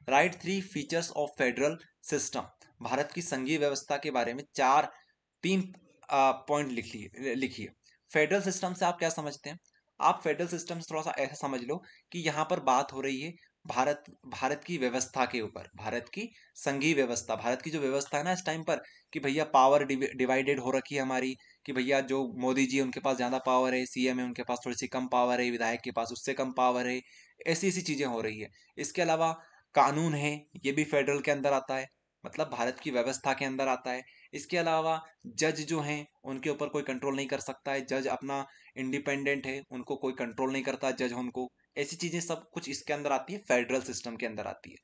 right three features of federal system, Bharat की संघीय व्यवस्था के बारे में तीन पॉइंट लिखिए। फेडरल सिस्टम से आप क्या समझते हैं? आप फेडरल सिस्टम से थोड़ा सा ऐसा समझ लो कि यहाँ पर बात हो रही है भारत भारत की व्यवस्था के ऊपर, भारत की संघीय व्यवस्था, भारत की जो व्यवस्था है ना इस टाइम पर, कि भैया पावर डिवाइडेड हो रखी है हमारी, कि भैया जो मोदी जी उनके पास ज्यादा पावर है, सीएम है उनके पास थोड़ी सी कम पावर है, विधायक के पास उससे कम पावर है, ऐसी ऐसी चीजें हो रही है। इसके अलावा कानून है, ये भी फेडरल के अंदर आता है, मतलब भारत की व्यवस्था के अंदर आता है। इसके अलावा जज जो हैं उनके ऊपर कोई कंट्रोल नहीं कर सकता है, जज अपना इंडिपेंडेंट है, उनको कोई कंट्रोल नहीं करता जज उनको। ऐसी चीजें सब कुछ इसके अंदर आती है, फेडरल सिस्टम के अंदर आती है।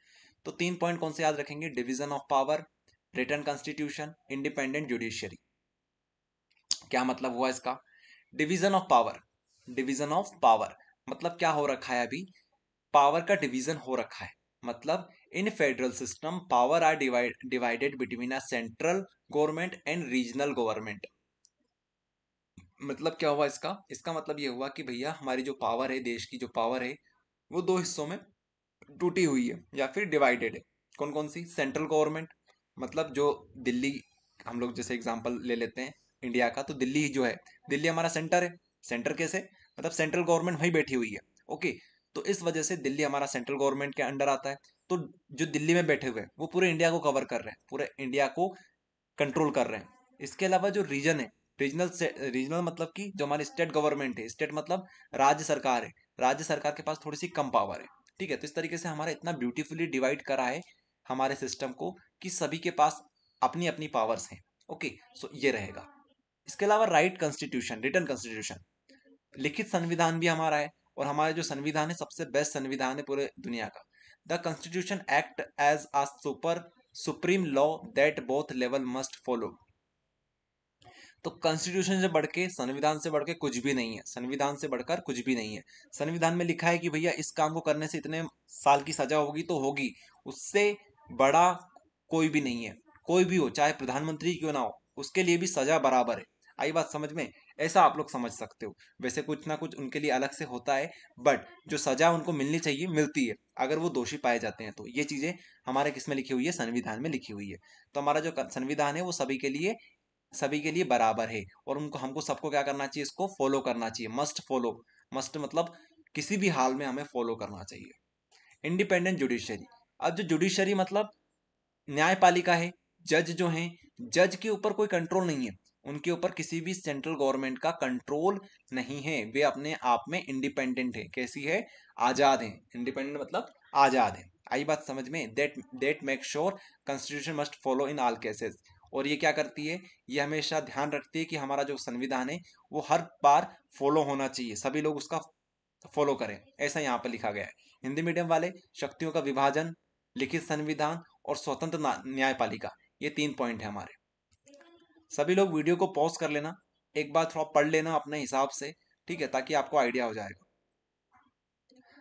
तो 3 पॉइंट कौन से याद रखेंगे? Division of power, written constitution, independent judiciary. क्या मतलब हुआ इसका? Division of power, division of power मतलब क्या हो रखा है अभी? पावर का डिवीजन हो रखा है। मतलब in federal system power are divided between a central government and regional government. मतलब क्या हुआ इसका? इसका मतलब ये हुआ कि भैया हमारी जो पावर है, देश की जो पावर है, वो दो हिस्सों में टूटी हुई है या फिर डिवाइडेड है। कौन कौन सी? सेंट्रल गवर्नमेंट, मतलब जो दिल्ली, हम लोग जैसे एग्जांपल ले लेते हैं इंडिया का, तो दिल्ली जो है, दिल्ली हमारा सेंटर है। सेंटर कैसे? मतलब सेंट्रल गवर्नमेंट वहीं बैठी हुई है। ओके, तो इस वजह से दिल्ली हमारा सेंट्रल गवर्नमेंट के अंडर आता है। तो जो दिल्ली में बैठे हुए हैं वो पूरे इंडिया को कवर कर रहे हैं, पूरे इंडिया को कंट्रोल कर रहे हैं। इसके अलावा जो रीजन है, रीजनल से रीजनल मतलब कि जो हमारी स्टेट गवर्नमेंट है, स्टेट मतलब राज्य सरकार है, राज्य सरकार के पास थोड़ी सी कम पावर है। ठीक है, तो इस तरीके से हमारा इतना ब्यूटीफुली डिवाइड करा है हमारे सिस्टम को कि सभी के पास अपनी अपनी पावर्स हैं। ओके, सो ये रहेगा। इसके अलावा राइट कॉन्स्टिट्यूशन, रिटन कॉन्स्टिट्यूशन, लिखित संविधान भी हमारा है। और हमारा जो संविधान है सबसे बेस्ट संविधान है पूरे दुनिया का। The constitution act as a supreme law that both level must follow. तो कॉन्स्टिट्यूशन से बढ़ के, संविधान से बढ़ के कुछ भी नहीं है, संविधान से बढ़कर कुछ भी नहीं है। संविधान में लिखा है कि भैया इस काम को करने से इतने साल की सजा होगी तो होगी, उससे बड़ा कोई भी नहीं है। कोई भी हो, चाहे प्रधानमंत्री क्यों ना हो, उसके लिए भी सजा बराबर है। आई बात समझ में? ऐसा आप लोग समझ सकते हो। वैसे कुछ ना कुछ उनके लिए अलग से होता है, बट जो सजा उनको मिलनी चाहिए मिलती है, अगर वो दोषी पाए जाते हैं तो। ये चीजें हमारे किस में लिखी हुई है? संविधान में लिखी हुई है। तो हमारा जो संविधान है वो सभी के लिए बराबर है। और उनको, हमको सबको क्या करना चाहिए? इसको फॉलो करना चाहिए, मस्ट फॉलो। मस्ट मतलब किसी भी हाल में हमें फॉलो करना चाहिए। इंडिपेंडेंट जुडिशरी, अब जो जुडिशरी मतलब न्यायपालिका है, जज जो हैं, जज के ऊपर कोई कंट्रोल नहीं है, उनके ऊपर किसी भी सेंट्रल गवर्नमेंट का कंट्रोल नहीं है। वे अपने आप में इंडिपेंडेंट है। कैसी है? आजाद है। इंडिपेंडेंट मतलब आजाद है। आई बात समझ में? That make sure constitution must follow in all cases. और ये क्या करती है? ये हमेशा ध्यान रखती है कि हमारा जो संविधान है वो हर बार फॉलो होना चाहिए, सभी लोग उसका फॉलो करें। ऐसा यहाँ पर लिखा गया है। हिंदी मीडियम वाले, शक्तियों का विभाजन, लिखित संविधान और स्वतंत्र न्यायपालिका, ये 3 पॉइंट है हमारे। सभी लोग वीडियो को पॉज कर लेना, एक बार थोड़ा पढ़ लेना अपने हिसाब से, ठीक है, ताकि आपको आइडिया हो जाएगा।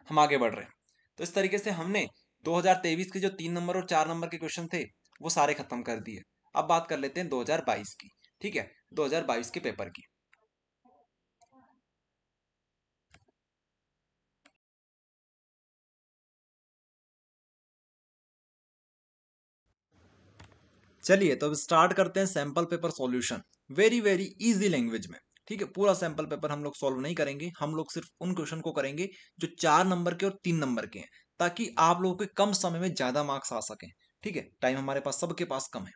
हम आगे बढ़ रहे हैं। तो इस तरीके से हमने 2023 के जो 3 नंबर और 4 नंबर के क्वेश्चन थे वो सारे खत्म कर दिए। अब बात कर लेते हैं 2022 की। ठीक है, 2022 के पेपर की। चलिए तो अब स्टार्ट करते हैं sample paper solution, very very easy language में। ठीक है, पूरा सैंपल पेपर हम लोग सॉल्व नहीं करेंगे, हम लोग सिर्फ उन क्वेश्चन को करेंगे जो 4 नंबर के और 3 नंबर के हैं, ताकि आप लोगों के कम समय में ज्यादा मार्क्स आ सकें। ठीक है, टाइम हमारे पास, सबके पास कम है।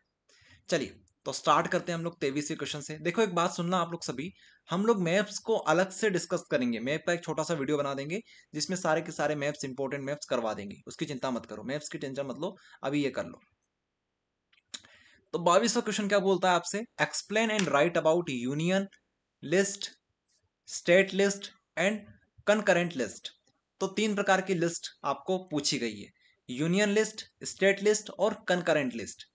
चलिए तो स्टार्ट करते हैं हम लोग 23वें क्वेश्चन से। देखो एक बात सुनना आप लोग सभी, हम लोग मैप्स को अलग से डिस्कस करेंगे, मैप का एक छोटा सा वीडियो बना देंगे जिसमें सारे के सारे मैप्स, इंपॉर्टेंट मैप्स करवा देंगे, उसकी चिंता मत करो, मैप्स की टेंशन मत लो, अभी ये कर लो। तो 22वां क्वेश्चन क्या बोलता है आपसे? Explain and right about union list, state list and concurrent list. तो 3 प्रकार की लिस्ट आपको पूछी गई है, यूनियन लिस्ट, स्टेट लिस्ट और कंकरेंट लिस्ट।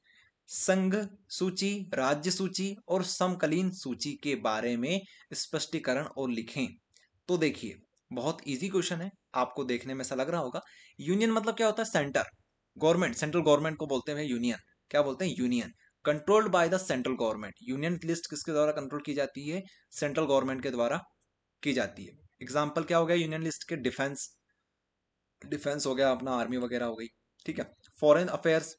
संघ सूची, राज्य सूची और समकालीन सूची के बारे में स्पष्टीकरण और लिखें। तो देखिए बहुत इजी क्वेश्चन है, आपको देखने में ऐसा लग रहा होगा। यूनियन मतलब क्या होता है? सेंटर गवर्नमेंट, सेंट्रल गवर्नमेंट को बोलते हैं यूनियन। क्या बोलते हैं? Union. Controlled by the central government, union list किसके द्वारा कंट्रोल की जाती है? सेंट्रल गवर्नमेंट के द्वारा की जाती है। एग्जाम्पल क्या हो गया यूनियन लिस्ट के? डिफेंस, डिफेंस हो गया अपना, आर्मी वगैरह हो गई। ठीक है। फॉरेन अफेयर्स,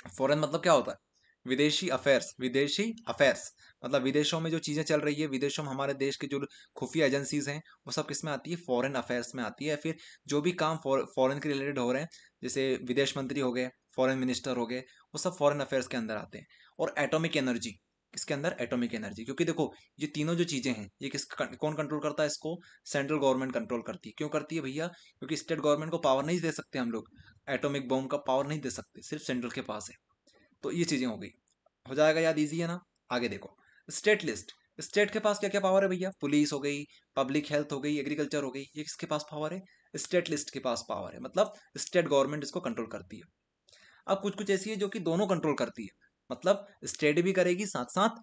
फॉरेन मतलब क्या होता है? विदेशी अफेयर्स, विदेशी अफेयर्स मतलब विदेशों में जो चीजें चल रही है, विदेशों में हमारे देश के जो खुफिया एजेंसीज हैं वो सब किस में आती है? फॉरेन अफेयर्स में आती है। फिर जो भी काम फॉरेन के रिलेटेड हो रहे हैं, जैसे विदेश मंत्री हो गए, फॉरेन मिनिस्टर हो गए, वो सब फॉरेन अफेयर्स के अंदर आते हैं। और एटॉमिक एनर्जी, इसके अंदर एटॉमिक एनर्जी, क्योंकि देखो ये तीनों जो चीजें हैं ये कौन कंट्रोल करता है इसको? सेंट्रल गवर्नमेंट कंट्रोल करती है। क्यों करती है भैया? क्योंकि स्टेट गवर्नमेंट को पावर नहीं दे सकते हम लोग, एटॉमिक बॉम्ब का पावर नहीं दे सकते, सिर्फ सेंट्रल के पास है। तो ये चीजें हो गई। हो जाएगा याद, इजी है ना। आगे देखो, स्टेट लिस्ट। स्टेट के पास क्या क्या पावर है भैया, पुलिस हो गई, पब्लिक हेल्थ हो गई, एग्रीकल्चर हो गई, ये किसके पास पावर है, स्टेट लिस्ट के पास पावर है, मतलब स्टेट गवर्नमेंट इसको कंट्रोल करती है। अब कुछ कुछ ऐसी है जो कि दोनों कंट्रोल करती है, मतलब स्टेट भी करेगी साथ साथ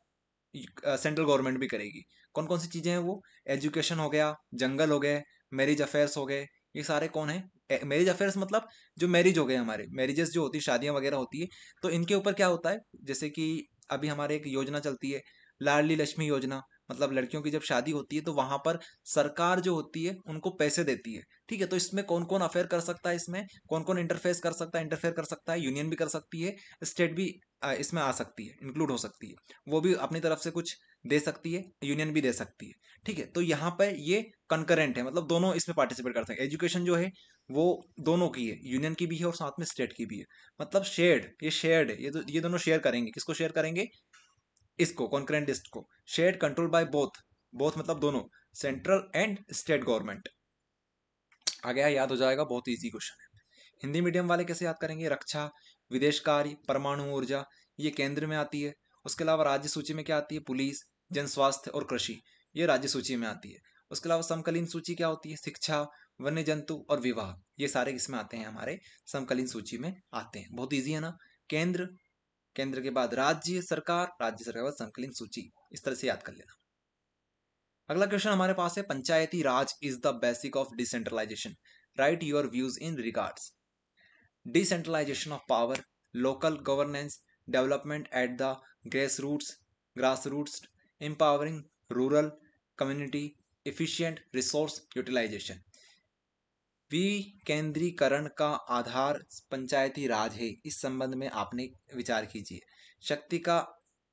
सेंट्रल गवर्नमेंट भी करेगी। कौन कौन सी चीजें हैं वो, एजुकेशन हो गया, जंगल हो गए, मैरिज अफेयर्स हो गए, ये सारे कौन है, मैरिज अफेयर्स मतलब जो मैरिज हो गए, हमारे मैरिजेस जो होती है, शादियां वगैरह होती है, तो इनके ऊपर क्या होता है, जैसे कि अभी हमारे एक योजना चलती है, लाडली लक्ष्मी योजना, मतलब लड़कियों की जब शादी होती है तो वहां पर सरकार जो होती है उनको पैसे देती है। ठीक है, तो इसमें कौन कौन अफेयर कर सकता है, इसमें कौन कौन इंटरफेस कर सकता है, इंटरफेयर कर सकता है, यूनियन भी कर सकती है, स्टेट भी इसमें आ सकती है, इंक्लूड हो सकती है, वो भी अपनी तरफ से कुछ दे सकती है, यूनियन भी दे सकती है। ठीक है, तो यहाँ पर ये कंकरेंट है, मतलब दोनों इसमें पार्टिसिपेट कर सकते हैं। एजुकेशन जो है वो दोनों की है, यूनियन की भी है और साथ में स्टेट की भी है, मतलब शेयर्ड है, ये दोनों शेयर करेंगे, किसको शेयर करेंगे, इसको कॉन्करेंट लिस्ट को। Shared control by both, both मतलब दोनों, सेंट्रल एंड स्टेट गवर्नमेंट। आ गया, याद हो जाएगा, बहुत ईजी क्वेश्चन है। हिंदी मीडियम वाले कैसे याद करेंगे, रक्षा, विदेश कार्य, परमाणु ऊर्जा, ये केंद्र में आती है। उसके अलावा राज्य सूची में क्या आती है, पुलिस, जन स्वास्थ्य और कृषि, ये राज्य सूची में आती है। उसके अलावा समकालीन सूची क्या होती है, शिक्षा, वन्य जंतु और विवाह, ये सारे किसमें आते हैं, हमारे समकालीन सूची में आते हैं। बहुत ईजी है ना। केंद्र, केंद्र के बाद राज्य सरकार, राज्य सरकार के बाद समकालीन सूची, इस तरह से याद कर लेना। अगला क्वेश्चन हमारे पास है, Panchayati Raj is the basic of decentralisation, write your views in regards. Decentralization of power, local governance, development at the grassroots, empowering rural community, efficient resource utilization। विकेंद्रीकरण का आधार पंचायती राज है, इस संबंध में आपने विचार कीजिए। शक्ति का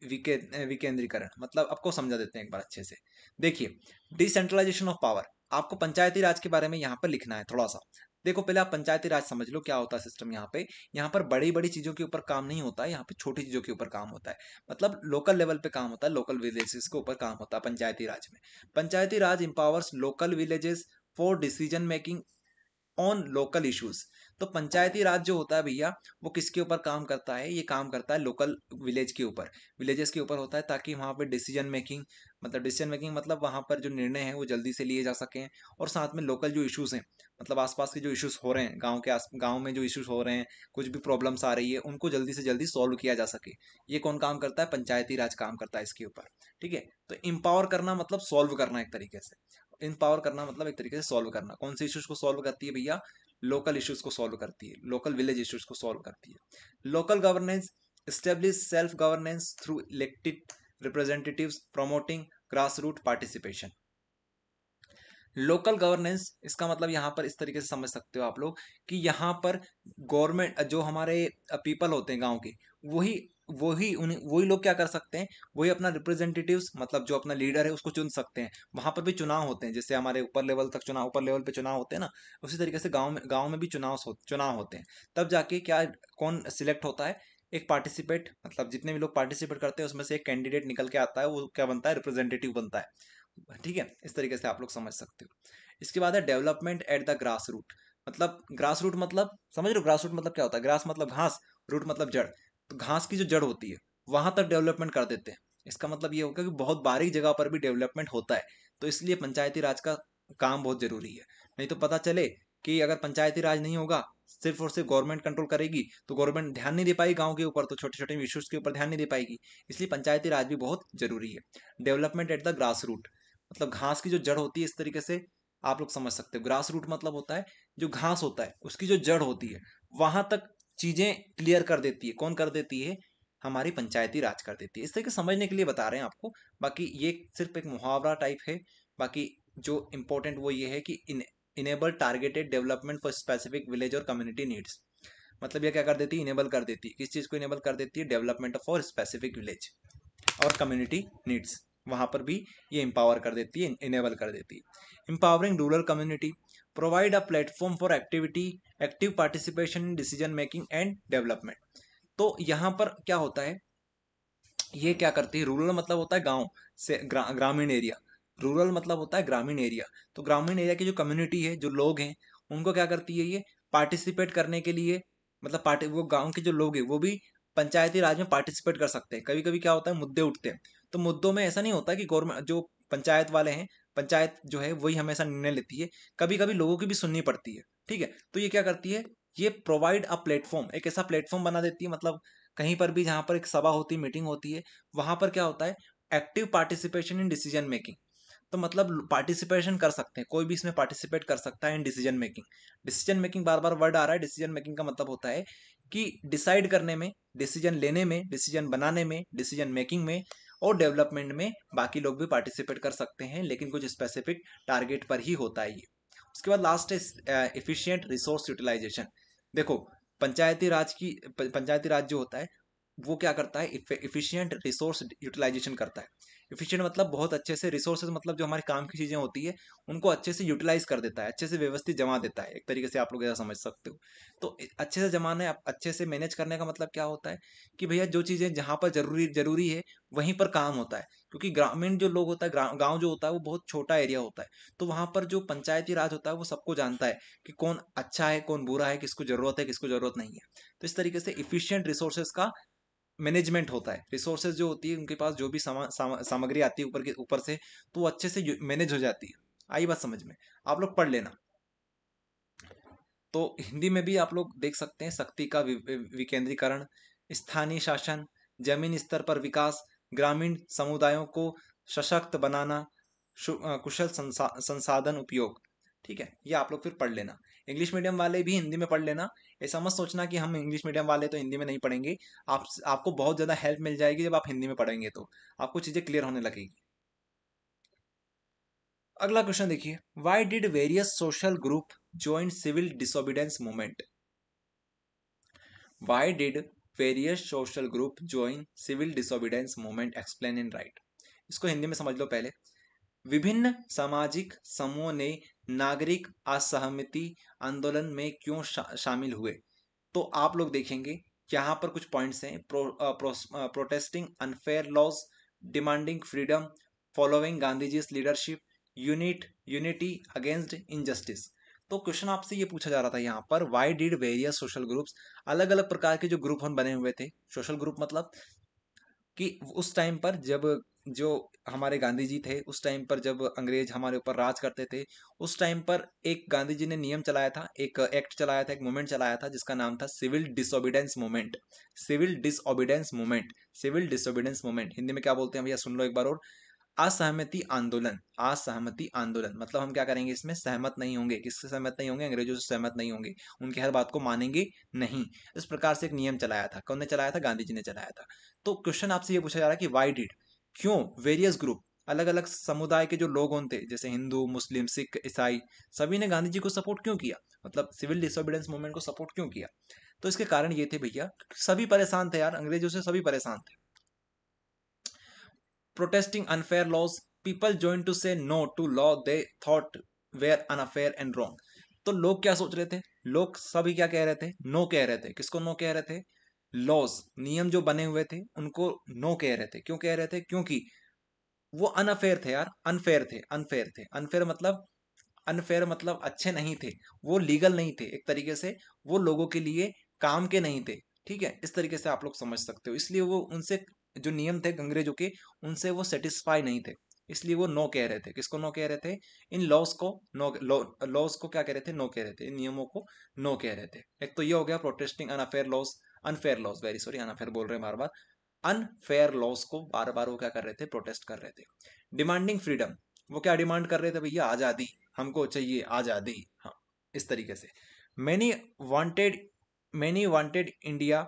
विकेंद्रीकरण मतलब, आपको समझा देते हैं एक बार अच्छे से। देखिए, डिसेंट्रलाइजेशन ऑफ पावर, आपको पंचायती राज के बारे में यहाँ पर लिखना है थोड़ा सा। देखो, पहले आप पंचायती राज समझ लो क्या होता है सिस्टम। यहाँ पर बड़ी बड़ी चीजों के ऊपर काम नहीं होता है, यहाँ पे छोटी चीजों के ऊपर काम होता है, मतलब लोकल लेवल पे काम होता है, लोकल विलेजेस के ऊपर काम होता है पंचायती राज में। Panchayati Raj empowers local villages for decision making on local issues. तो पंचायती राज जो होता है भैया, वो किसके ऊपर काम करता है, ये काम करता है लोकल विलेज के ऊपर, विलेजेस के ऊपर होता है, ताकि वहाँ पे डिसीजन मेकिंग मतलब वहाँ पर जो निर्णय है वो जल्दी से लिए जा सकें। और साथ में लोकल जो इश्यूज हैं, मतलब आसपास के जो इश्यूज हो रहे हैं, गाँव में जो इश्यूज हो रहे हैं, कुछ भी प्रॉब्लम्स आ रही है, उनको जल्दी से जल्दी सॉल्व किया जा सके। ये कौन काम करता है, पंचायती राज काम करता है इसके ऊपर। ठीक है, तो इम्पावर करना मतलब सॉल्व करना एक तरीके से, इम्पावर करना मतलब एक तरीके से सॉल्व करना। कौन से इश्यूज को सॉल्व करती है भैया, लोकल इश्यूज को सॉल्व करती है, लोकल विलेज इश्यूज को सॉल्व करती है। Local governance, establish self governance through elected representatives, promoting grass root participation. Local governance, इसका मतलब यहाँ पर इस तरीके से समझ सकते हो आप लोग, कि यहाँ पर गवर्नमेंट जो हमारे पीपल होते हैं गांव के, वही वही लोग क्या कर सकते हैं, वही अपना रिप्रेजेंटेटिव्स मतलब जो अपना लीडर है उसको चुन सकते हैं। वहां पर भी चुनाव होते हैं, जैसे हमारे ऊपर लेवल पे चुनाव होते हैं ना, उसी तरीके से गांव में भी चुनाव होते हैं। तब जाके क्या, कौन सिलेक्ट होता है, एक पार्टिसिपेट, मतलब जितने भी लोग पार्टिसिपेट करते हैं उसमें से एक कैंडिडेट निकल के आता है, वो क्या बनता है, रिप्रेजेंटेटिव बनता है। ठीक है, इस तरीके से आप लोग समझ सकते हो। इसके बाद है development at the grass root, मतलब ग्रास रूट मतलब समझ लो, ग्रास रूट मतलब क्या होता है, ग्रास मतलब घास, रूट मतलब जड़, तो घास की जो जड़ होती है वहां तक डेवलपमेंट कर देते हैं। इसका मतलब ये होगा कि बहुत बारीक जगह पर भी डेवलपमेंट होता है, तो इसलिए पंचायती राज का काम बहुत जरूरी है। नहीं तो पता चले कि अगर पंचायती राज नहीं होगा, सिर्फ और सिर्फ गवर्नमेंट कंट्रोल करेगी, तो गवर्नमेंट ध्यान नहीं दे पाएगी गांव के ऊपर, तो छोटे छोटे इश्यूज के ऊपर ध्यान नहीं दे पाएगी। इसलिए पंचायती राज भी बहुत जरूरी है। Development at the grass root, मतलब घास की जो जड़ होती है, इस तरीके से आप लोग समझ सकते हो। ग्रास रूट मतलब होता है जो घास होता है उसकी जो जड़ होती है, वहां तक चीजें क्लियर कर देती है। कौन कर देती है, हमारी पंचायती राज कर देती है। इस तरीके समझने के लिए बता रहे हैं आपको, बाकी ये सिर्फ एक मुहावरा टाइप है। बाकी जो इंपॉर्टेंट वो ये है कि enable targeted development for specific village और कम्युनिटी नीड्स, मतलब ये क्या कर देती है, इनेबल कर देती है, किस चीज को इनेबल कर देती है, डेवलपमेंट फॉर स्पेसिफिक विलेज और कम्युनिटी नीड्स, वहां पर भी ये इंपावर कर देती है, इनेबल कर देती है। Empowering rural community, provide a platform for active participation in decision making and development. तो यहाँ पर क्या होता है, ये क्या करती है, रूरल मतलब होता है गांव से ग्रामीण एरिया, रूरल मतलब होता है ग्रामीण एरिया। तो ग्रामीण एरिया की जो कम्युनिटी है, जो लोग हैं, उनको क्या करती है, ये पार्टिसिपेट करने के लिए, मतलब पार्टी वो गांव के जो लोग हैं वो भी पंचायती राज में पार्टिसिपेट कर सकते हैं। कभी कभी क्या होता है, मुद्दे उठते हैं, तो मुद्दों में ऐसा नहीं होता कि गवर्नमेंट जो पंचायत वाले हैं, पंचायत जो है वही हमेशा निर्णय लेती है, कभी कभी लोगों की भी सुननी पड़ती है। ठीक है, तो ये क्या करती है, ये प्रोवाइड अ प्लेटफॉर्म, एक ऐसा प्लेटफॉर्म बना देती है, मतलब कहीं पर भी जहां पर एक सभा होती है, मीटिंग होती है, वहां पर क्या होता है, active participation in decision making. तो मतलब पार्टिसिपेशन कर सकते हैं, कोई भी इसमें पार्टिसिपेट कर सकता है in decision making. Decision making बार बार वर्ड आ रहा है, डिसीजन मेकिंग का मतलब होता है कि डिसाइड करने में, डिसीजन लेने में, डिसीजन बनाने में, डिसीजन मेकिंग में और डेवलपमेंट में बाकी लोग भी पार्टिसिपेट कर सकते हैं, लेकिन कुछ स्पेसिफिक टारगेट पर ही होता है ये। उसके बाद लास्ट है एफिशिएंट रिसोर्स यूटिलाइजेशन। देखो, पंचायती राज जो होता है वो क्या करता है, इफिशियंट रिसोर्स यूटिलाइजेशन करता है। इफिशियंट मतलब बहुत अच्छे से, रिसोर्सेज मतलब जो हमारे काम की चीजें होती है उनको अच्छे से यूटिलाइज कर देता है, अच्छे से व्यवस्थित जमा देता है, एक तरीके से आप लोग ऐसा समझ सकते हो। तो अच्छे से जमाने, अच्छे से मैनेज करने का मतलब क्या होता है कि भैया जो चीजें जहां पर जरूरी जरूरी है वहीं पर काम होता है। क्योंकि ग्रामीण जो लोग होता है, गाँव जो होता है वो बहुत छोटा एरिया होता है, तो वहां पर जो पंचायती राज होता है वो सबको जानता है कि कौन अच्छा है कौन बुरा है, किसको जरूरत है किसको जरूरत नहीं है। तो इस तरीके से इफिशियंट रिसोर्सेज का मैनेजमेंट होता है। रिसोर्सेज जो होती है उनके पास जो भी सामग्री आती है ऊपर से, तो वो अच्छे से मैनेज हो जाती है। आई बात समझ में, आप लोग पढ़ लेना। तो हिंदी में भी आप लोग देख सकते हैं, शक्ति का विकेंद्रीकरण, स्थानीय शासन, जमीन स्तर पर विकास, ग्रामीण समुदायों को सशक्त बनाना, कुशल संसाधन उपयोग। ठीक है, ये आप लोग फिर पढ़ लेना। इंग्लिश मीडियम वाले भी हिंदी में पढ़ लेना। ऐसा मत सोचना कि हम इंग्लिश मीडियम वाले तो हिंदी में नहीं पढ़ेंगे। आपको बहुत ज़्यादा हेल्प मिल जाएगी जब आप हिंदी में पढ़ेंगे, तो आपको चीज़ें क्लियर होने लगेगी। अगला क्वेश्चन देखिए, why did various social group join civil disobedience movement? Why did various social group join civil disobedience movement, explain in write. इसको हिंदी में समझ लो पहले। विभिन्न सामाजिक समूहों ने नागरिक असहमति आंदोलन में क्यों शामिल हुए? तो आप लोग देखेंगे यहाँ पर कुछ पॉइंट्स हैं। Protesting unfair laws, demanding freedom, following Gandhi ji leadership, unity against injustice. तो क्वेश्चन आपसे ये पूछा जा रहा था यहाँ पर, why did various social groups, अलग अलग प्रकार के जो ग्रुप हम बने हुए थे। सोशल ग्रुप मतलब कि उस टाइम पर जब जो हमारे गांधी जी थे, उस टाइम पर जब अंग्रेज हमारे ऊपर राज करते थे, उस टाइम पर एक गांधी जी ने नियम चलाया था, एक एक्ट चलाया था, एक मूवमेंट चलाया था जिसका नाम था civil disobedience movement. Civil disobedience movement, civil disobedience movement Hindi में क्या बोलते हैं भैया, सुन लो एक बार और। असहमति आंदोलन, असहमति आंदोलन मतलब हम क्या करेंगे, इसमें सहमत नहीं होंगे। किससे सहमत नहीं होंगे? अंग्रेजों से सहमत नहीं होंगे, उनकी हर बात को मानेंगे नहीं। इस प्रकार से एक नियम चलाया था। कौन ने चलाया था? गांधी जी ने चलाया था। तो क्वेश्चन आपसे ये पूछा जा रहा है कि वाई डिड, क्यों वेरियस ग्रुप, अलग अलग समुदाय के जो लोग होते, जैसे हिंदू, मुस्लिम, सिख, ईसाई, सभी ने गांधी जी को सपोर्ट क्यों किया, मतलब सिविल डिसोबीडेंस मूवमेंट को सपोर्ट क्यों किया? तो इसके कारण ये थे भैया, सभी परेशान थे यार, अंग्रेजों से सभी परेशान थे। Protesting unfair laws, people joined to say no to law they thought were unfair and wrong. तो लोग क्या सोच रहे थे? लोग सभी क्या कह रहे थे? नो कह रहे थे। किसको नो कह रहे थे? लॉज, नियम जो बने हुए थे उनको नो कह रहे थे। क्यों कह रहे थे? क्योंकि वो अनफेयर थे यार, अनफेयर थे, अनफेयर थे। अनफेयर मतलब अच्छे नहीं थे, वो लीगल नहीं थे, एक तरीके से वो लोगों के लिए काम के नहीं थे। ठीक है, इस तरीके से आप लोग समझ सकते हो। इसलिए वो उनसे जो नियम थे अंग्रेजों के, उनसे वो सेटिस्फाई नहीं थे, इसलिए वो नो कह रहे थे। किसको नो कह रहे थे? इन लॉज को नो, लॉज को क्या कह रहे थे? नो कह रहे थे, इन नियमों को नो कह रहे थे। एक तो ये हो गया protesting unfair laws, unfair laws, very sorry, unfair बोल रहे हैं बार बार। अनफेयर लॉज को बार बार वो क्या कर रहे थे? प्रोटेस्ट कर रहे थे। डिमांडिंग फ्रीडम, वो क्या डिमांड कर रहे थे भैया? आजादी, हमको चाहिए आजादी। हाँ, इस तरीके से। Many wanted many wanted India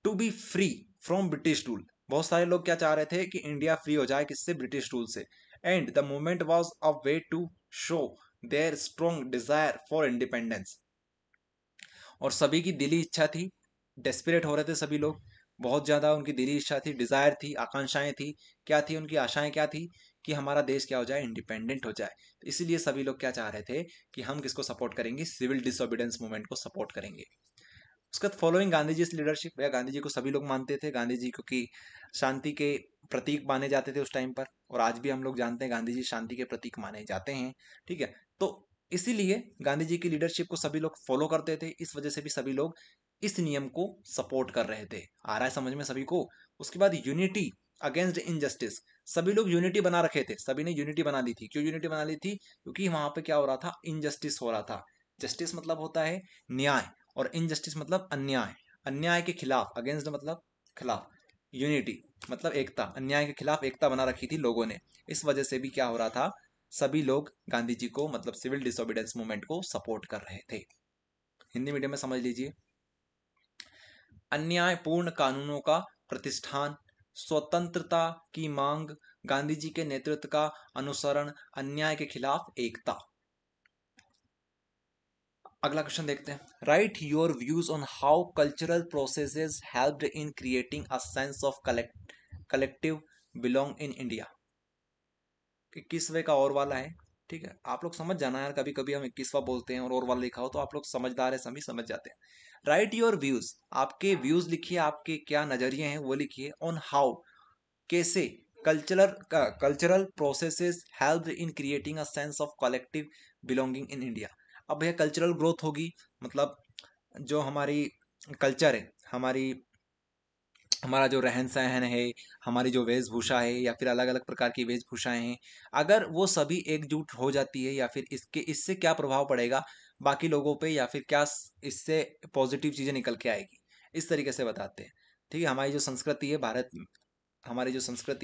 to be free from British rule, बहुत सारे लोग क्या चाह रहे थे कि इंडिया फ्री हो जाए, किससे? ब्रिटिश रूल से। And the movement was a way to show their strong desire for independence, और सभी की दिली इच्छा थी, डेस्परेट हो रहे थे सभी लोग, बहुत ज़्यादा उनकी दिली इच्छा थी, डिज़ायर थी, आकांक्षाएं थी। क्या थी उनकी आशाएं? क्या थी? कि हमारा देश क्या हो जाए? इंडिपेंडेंट हो जाए। तो इसीलिए सभी लोग क्या चाह रहे थे कि हम किसको सपोर्ट करेंगे? सिविल डिसोबीडेंस मूवमेंट को सपोर्ट करेंगे। उसके बाद फॉलोइंग गांधी जी लीडरशिप, भैया गांधी जी को सभी लोग मानते थे। गांधी जी क्योंकि शांति के प्रतीक माने जाते थे उस टाइम पर, और आज भी हम लोग जानते हैं गांधी जी शांति के प्रतीक माने जाते हैं। ठीक है, तो इसीलिए गांधी जी की लीडरशिप को सभी लोग फॉलो करते थे, इस वजह से भी सभी लोग इस नियम को सपोर्ट कर रहे थे। आ रहा है समझ में सभी को? उसके बाद यूनिटी अगेंस्ट इनजस्टिस, सभी लोग यूनिटी बना रखे थे, सभी ने यूनिटी बना ली थी। क्यों यूनिटी बना ली थी? क्योंकि वहां पे क्या हो रहा था, इनजस्टिस हो रहा था। जस्टिस मतलब होता है न्याय, और इनजस्टिस मतलब अन्याय। अन्याय के खिलाफ, अगेंस्ट मतलब खिलाफ, यूनिटी मतलब एकता, अन्याय के खिलाफ एकता बना रखी थी लोगों ने। इस वजह से भी क्या हो रहा था, सभी लोग गांधी जी को मतलब सिविल डिसोबीडेंस मूवमेंट को सपोर्ट कर रहे थे। हिंदी मीडियम में समझ लीजिए। अन्यायपूर्ण कानूनों का प्रतिष्ठान, स्वतंत्रता की मांग, गांधी जी के नेतृत्व का अनुसरण, अन्याय के खिलाफ एकता। अगला क्वेश्चन देखते हैं। Write your views on how cultural processes helped in creating a sense of collective belong in India. 21वें का और वाला है, ठीक है। आप लोग समझ जाना यार, कभी कभी हम 21वां बोलते हैं और वाला लिखा हो तो आप लोग समझदार है, सभी समझ जाते हैं। राइट योर व्यूज, आपके व्यूज लिखिए, आपके क्या नजरिए हैं वो लिखिए। ऑन हाउ, कैसे, cultural processes help in creating a sense of collective belonging in India. अब भैया कल्चरल ग्रोथ होगी, मतलब जो हमारी कल्चर है, हमारी हमारा जो रहन सहन है, हमारी जो वेशभूषा है, या फिर अलग अलग प्रकार की वेशभूषाएं हैं, अगर वो सभी एकजुट हो जाती है, या फिर इससे क्या प्रभाव पड़ेगा बाकी लोगों पे, या फिर क्या इससे पॉजिटिव चीजें निकल के आएगी, इस तरीके से बताते हैं। ठीक है। हमारी जो संस्कृति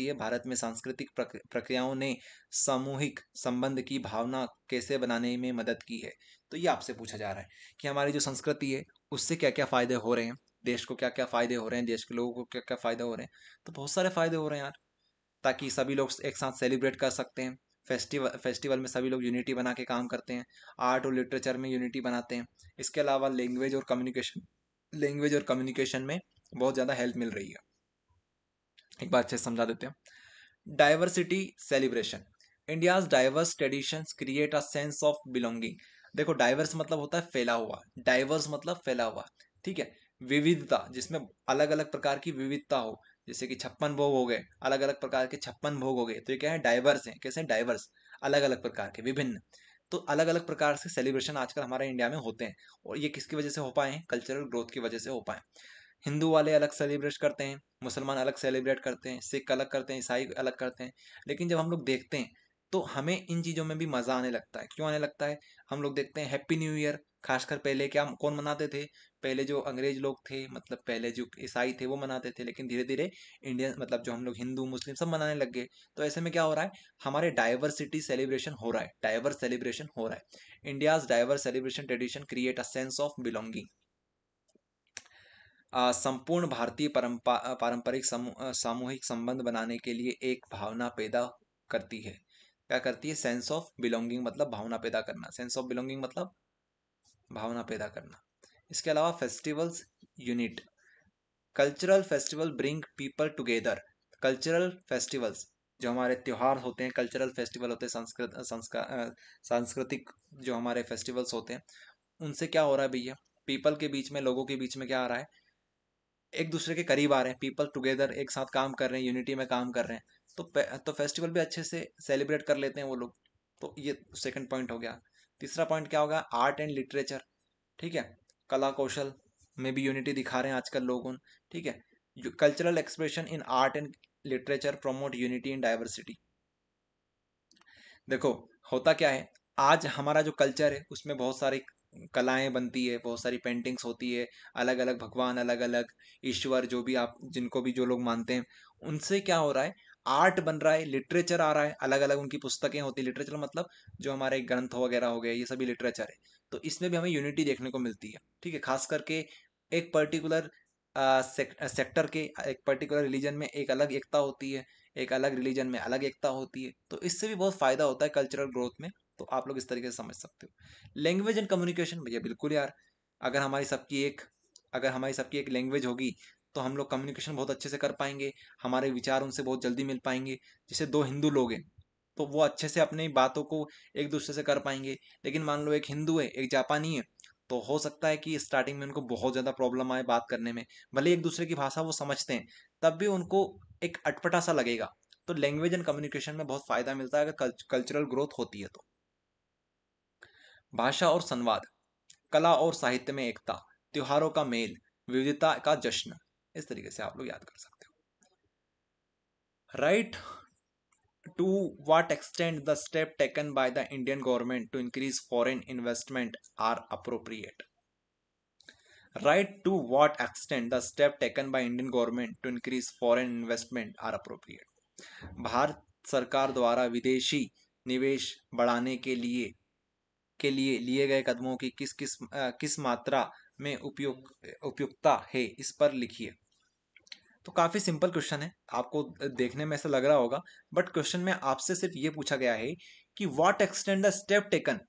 है भारत में सांस्कृतिक प्रक्रियाओं ने सामूहिक संबंध की भावना कैसे बनाने में मदद की है। तो ये आपसे पूछा जा रहा है कि हमारी जो संस्कृति है उससे क्या क्या फायदे हो रहे हैं, देश को क्या क्या फायदे हो रहे हैं, देश के लोगों को क्या क्या फायदे हो रहे हैं। तो बहुत सारे फायदे हो रहे हैं यार, ताकि सभी लोग एक साथ सेलिब्रेट कर सकते हैं। फेस्टिवल में सभी लोग यूनिटी बना के काम करते हैं। आर्ट और लिटरेचर में यूनिटी बनाते हैं। इसके अलावा लैंग्वेज और कम्युनिकेशन में बहुत ज़्यादा हेल्प मिल रही है। एक बार अच्छे से समझा देते हैं। Diversity celebration, India's diverse traditions create a sense of belonging. देखो डाइवर्स मतलब होता है फैला हुआ, डाइवर्स मतलब फैला हुआ, ठीक है। विविधता, जिसमें अलग अलग प्रकार की विविधता हो, जैसे कि 56 भोग हो गए, अलग अलग प्रकार के 56 भोग हो गए, तो ये क्या है, डाइवर्स है। कैसे डाइवर्स, अलग अलग प्रकार के, विभिन्न। तो अलग अलग प्रकार से सेलिब्रेशन आजकल हमारे इंडिया में होते हैं, और ये किसकी वजह से हो पाए हैं, कल्चरल ग्रोथ की वजह से हो पाए। हिंदू वाले अलग सेलिब्रेट करते हैं, मुसलमान अलग सेलिब्रेट करते हैं, सिख अलग करते हैं, ईसाई अलग करते हैं। लेकिन जब हम लोग देखते हैं तो हमें इन चीज़ों में भी मज़ा आने लगता है। क्यों आने लगता है? हम लोग देखते हैं हैप्पी न्यू ईयर, खासकर पहले क्या कौन मनाते थे? पहले जो अंग्रेज लोग थे, मतलब पहले जो ईसाई थे वो मनाते थे, लेकिन धीरे धीरे इंडियन मतलब जो हम लोग हिंदू मुस्लिम सब मनाने लग गए। तो ऐसे में क्या हो रहा है, हमारे डाइवर्सिटी सेलिब्रेशन हो रहा है, डाइवर्स सेलिब्रेशन हो रहा है। India's diverse celebration tradition create a sense of belonging. संपूर्ण भारतीय पारंपरिक सामूहिक संबंध बनाने के लिए एक भावना पैदा करती है। क्या करती है? सेंस ऑफ बिलोंगिंग मतलब भावना पैदा करना, सेंस ऑफ बिलोंगिंग मतलब भावना पैदा करना। इसके अलावा festivals unit, cultural festival bring people together. Cultural festivals, जो हमारे त्योहार होते हैं, कल्चरल फेस्टिवल होते हैं, सांस्कृतिक जो हमारे फेस्टिवल्स होते हैं, उनसे क्या हो रहा है भैया, पीपल के बीच में, लोगों के बीच में क्या आ रहा है, एक दूसरे के करीब आ रहे हैं, पीपल टुगेदर, एक साथ काम कर रहे हैं, यूनिटी में काम कर रहे हैं। तो फेस्टिवल भी अच्छे से सेलिब्रेट कर लेते हैं वो लोग। तो ये सेकंड पॉइंट हो गया। तीसरा पॉइंट क्या होगा? आर्ट एंड लिटरेचर, ठीक है। कला कौशल में भी यूनिटी दिखा रहे हैं आजकल लोगों, ठीक है। Cultural expression in art and literature promote unity in diversity. देखो होता क्या है, आज हमारा जो कल्चर है उसमें बहुत सारी कलाएं बनती है, बहुत सारी पेंटिंग्स होती है, अलग अलग भगवान, अलग अलग ईश्वर, जो भी आप जिनको भी जो लोग मानते हैं, उनसे क्या हो रहा है, आर्ट बन रहा है, लिटरेचर आ रहा है, अलग अलग उनकी पुस्तकें होती है। लिटरेचर मतलब जो हमारे ग्रंथ वगैरह हो गए, ये सभी लिटरेचर है। तो इसमें भी हमें यूनिटी देखने को मिलती है, ठीक है। खास करके एक पर्टिकुलर सेक्टर के, एक पर्टिकुलर रिलीजन में एक अलग एकता होती है, एक अलग रिलीजन में अलग एकता होती है। तो इससे भी बहुत फायदा होता है कल्चरल ग्रोथ में। तो आप लोग इस तरीके से समझ सकते हो। लैंग्वेज एंड कम्युनिकेशन, भैया बिल्कुल यार, अगर हमारी सबकी एक अगर हमारी सबकी एक लैंग्वेज होगी तो हम लोग कम्युनिकेशन बहुत अच्छे से कर पाएंगे, हमारे विचार उनसे बहुत जल्दी मिल पाएंगे। जैसे दो हिंदू लोग हैं तो वो अच्छे से अपनी बातों को एक दूसरे से कर पाएंगे। लेकिन मान लो एक हिंदू है, एक जापानी है, तो हो सकता है कि स्टार्टिंग में उनको बहुत ज़्यादा प्रॉब्लम आए बात करने में। भले एक दूसरे की भाषा वो समझते हैं, तब भी उनको एक अटपटा सा लगेगा। तो लैंग्वेज एंड कम्युनिकेशन में बहुत फायदा मिलता है अगर कल्चरल ग्रोथ होती है तो। भाषा और संवाद, कला और साहित्य में एकता, त्योहारों का मेल, विविधता का जश्न, इस तरीके से आप लोग याद कर सकते हो। Write to what extent the step taken by the Indian government to increase foreign investment are appropriate. Right to what extent the step taken by Indian government to increase foreign investment are appropriate. Bharat सरकार द्वारा विदेशी निवेश बढ़ाने के लिए लिए गए कदमों की किस मात्रा में उपयुक्तता है, इस पर लिखिए। तो काफी सिंपल क्वेश्चन है, आपको देखने में ऐसा लग रहा होगा, बट क्वेश्चन में आपसे सिर्फ ये पूछा गया है कि what extend the step taken,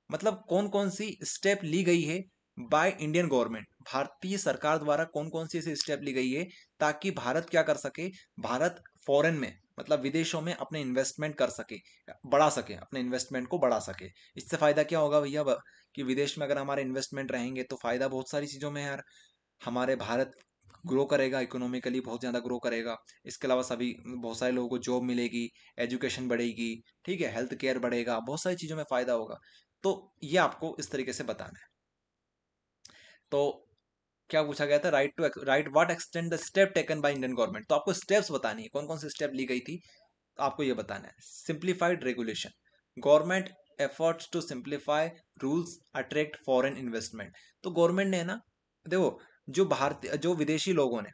मतलब कौन कौन सी स्टेप ली गई है बाय इंडियन गवर्नमेंट, भारतीय सरकार द्वारा कौन कौन सी ऐसी स्टेप ली गई है ताकि भारत क्या कर सके, भारत फॉरेन में मतलब विदेशों में अपने इन्वेस्टमेंट कर सके, बढ़ा सके, अपने इन्वेस्टमेंट को बढ़ा सके। इससे फायदा क्या होगा भैया, कि विदेश में अगर हमारे इन्वेस्टमेंट रहेंगे तो फायदा बहुत सारी चीजों में है यार। हमारे भारत ग्रो करेगा, इकोनॉमिकली बहुत ज़्यादा ग्रो करेगा। इसके अलावा सभी बहुत सारे लोगों को जॉब मिलेगी, एजुकेशन बढ़ेगी, ठीक है, हेल्थ केयर बढ़ेगा, बहुत सारी चीज़ों में फ़ायदा होगा। तो ये आपको इस तरीके से बताना है। तो क्या पूछा गया था, right what extend the step taken by Indian government, तो आपको स्टेप्स बतानी है, कौन कौन सी स्टेप ली गई थी, तो आपको ये बताना है। Simplified regulation, government efforts to simplify rules attract foreign investment. तो गवर्नमेंट ने ना, देखो, जो विदेशी लोगों ने,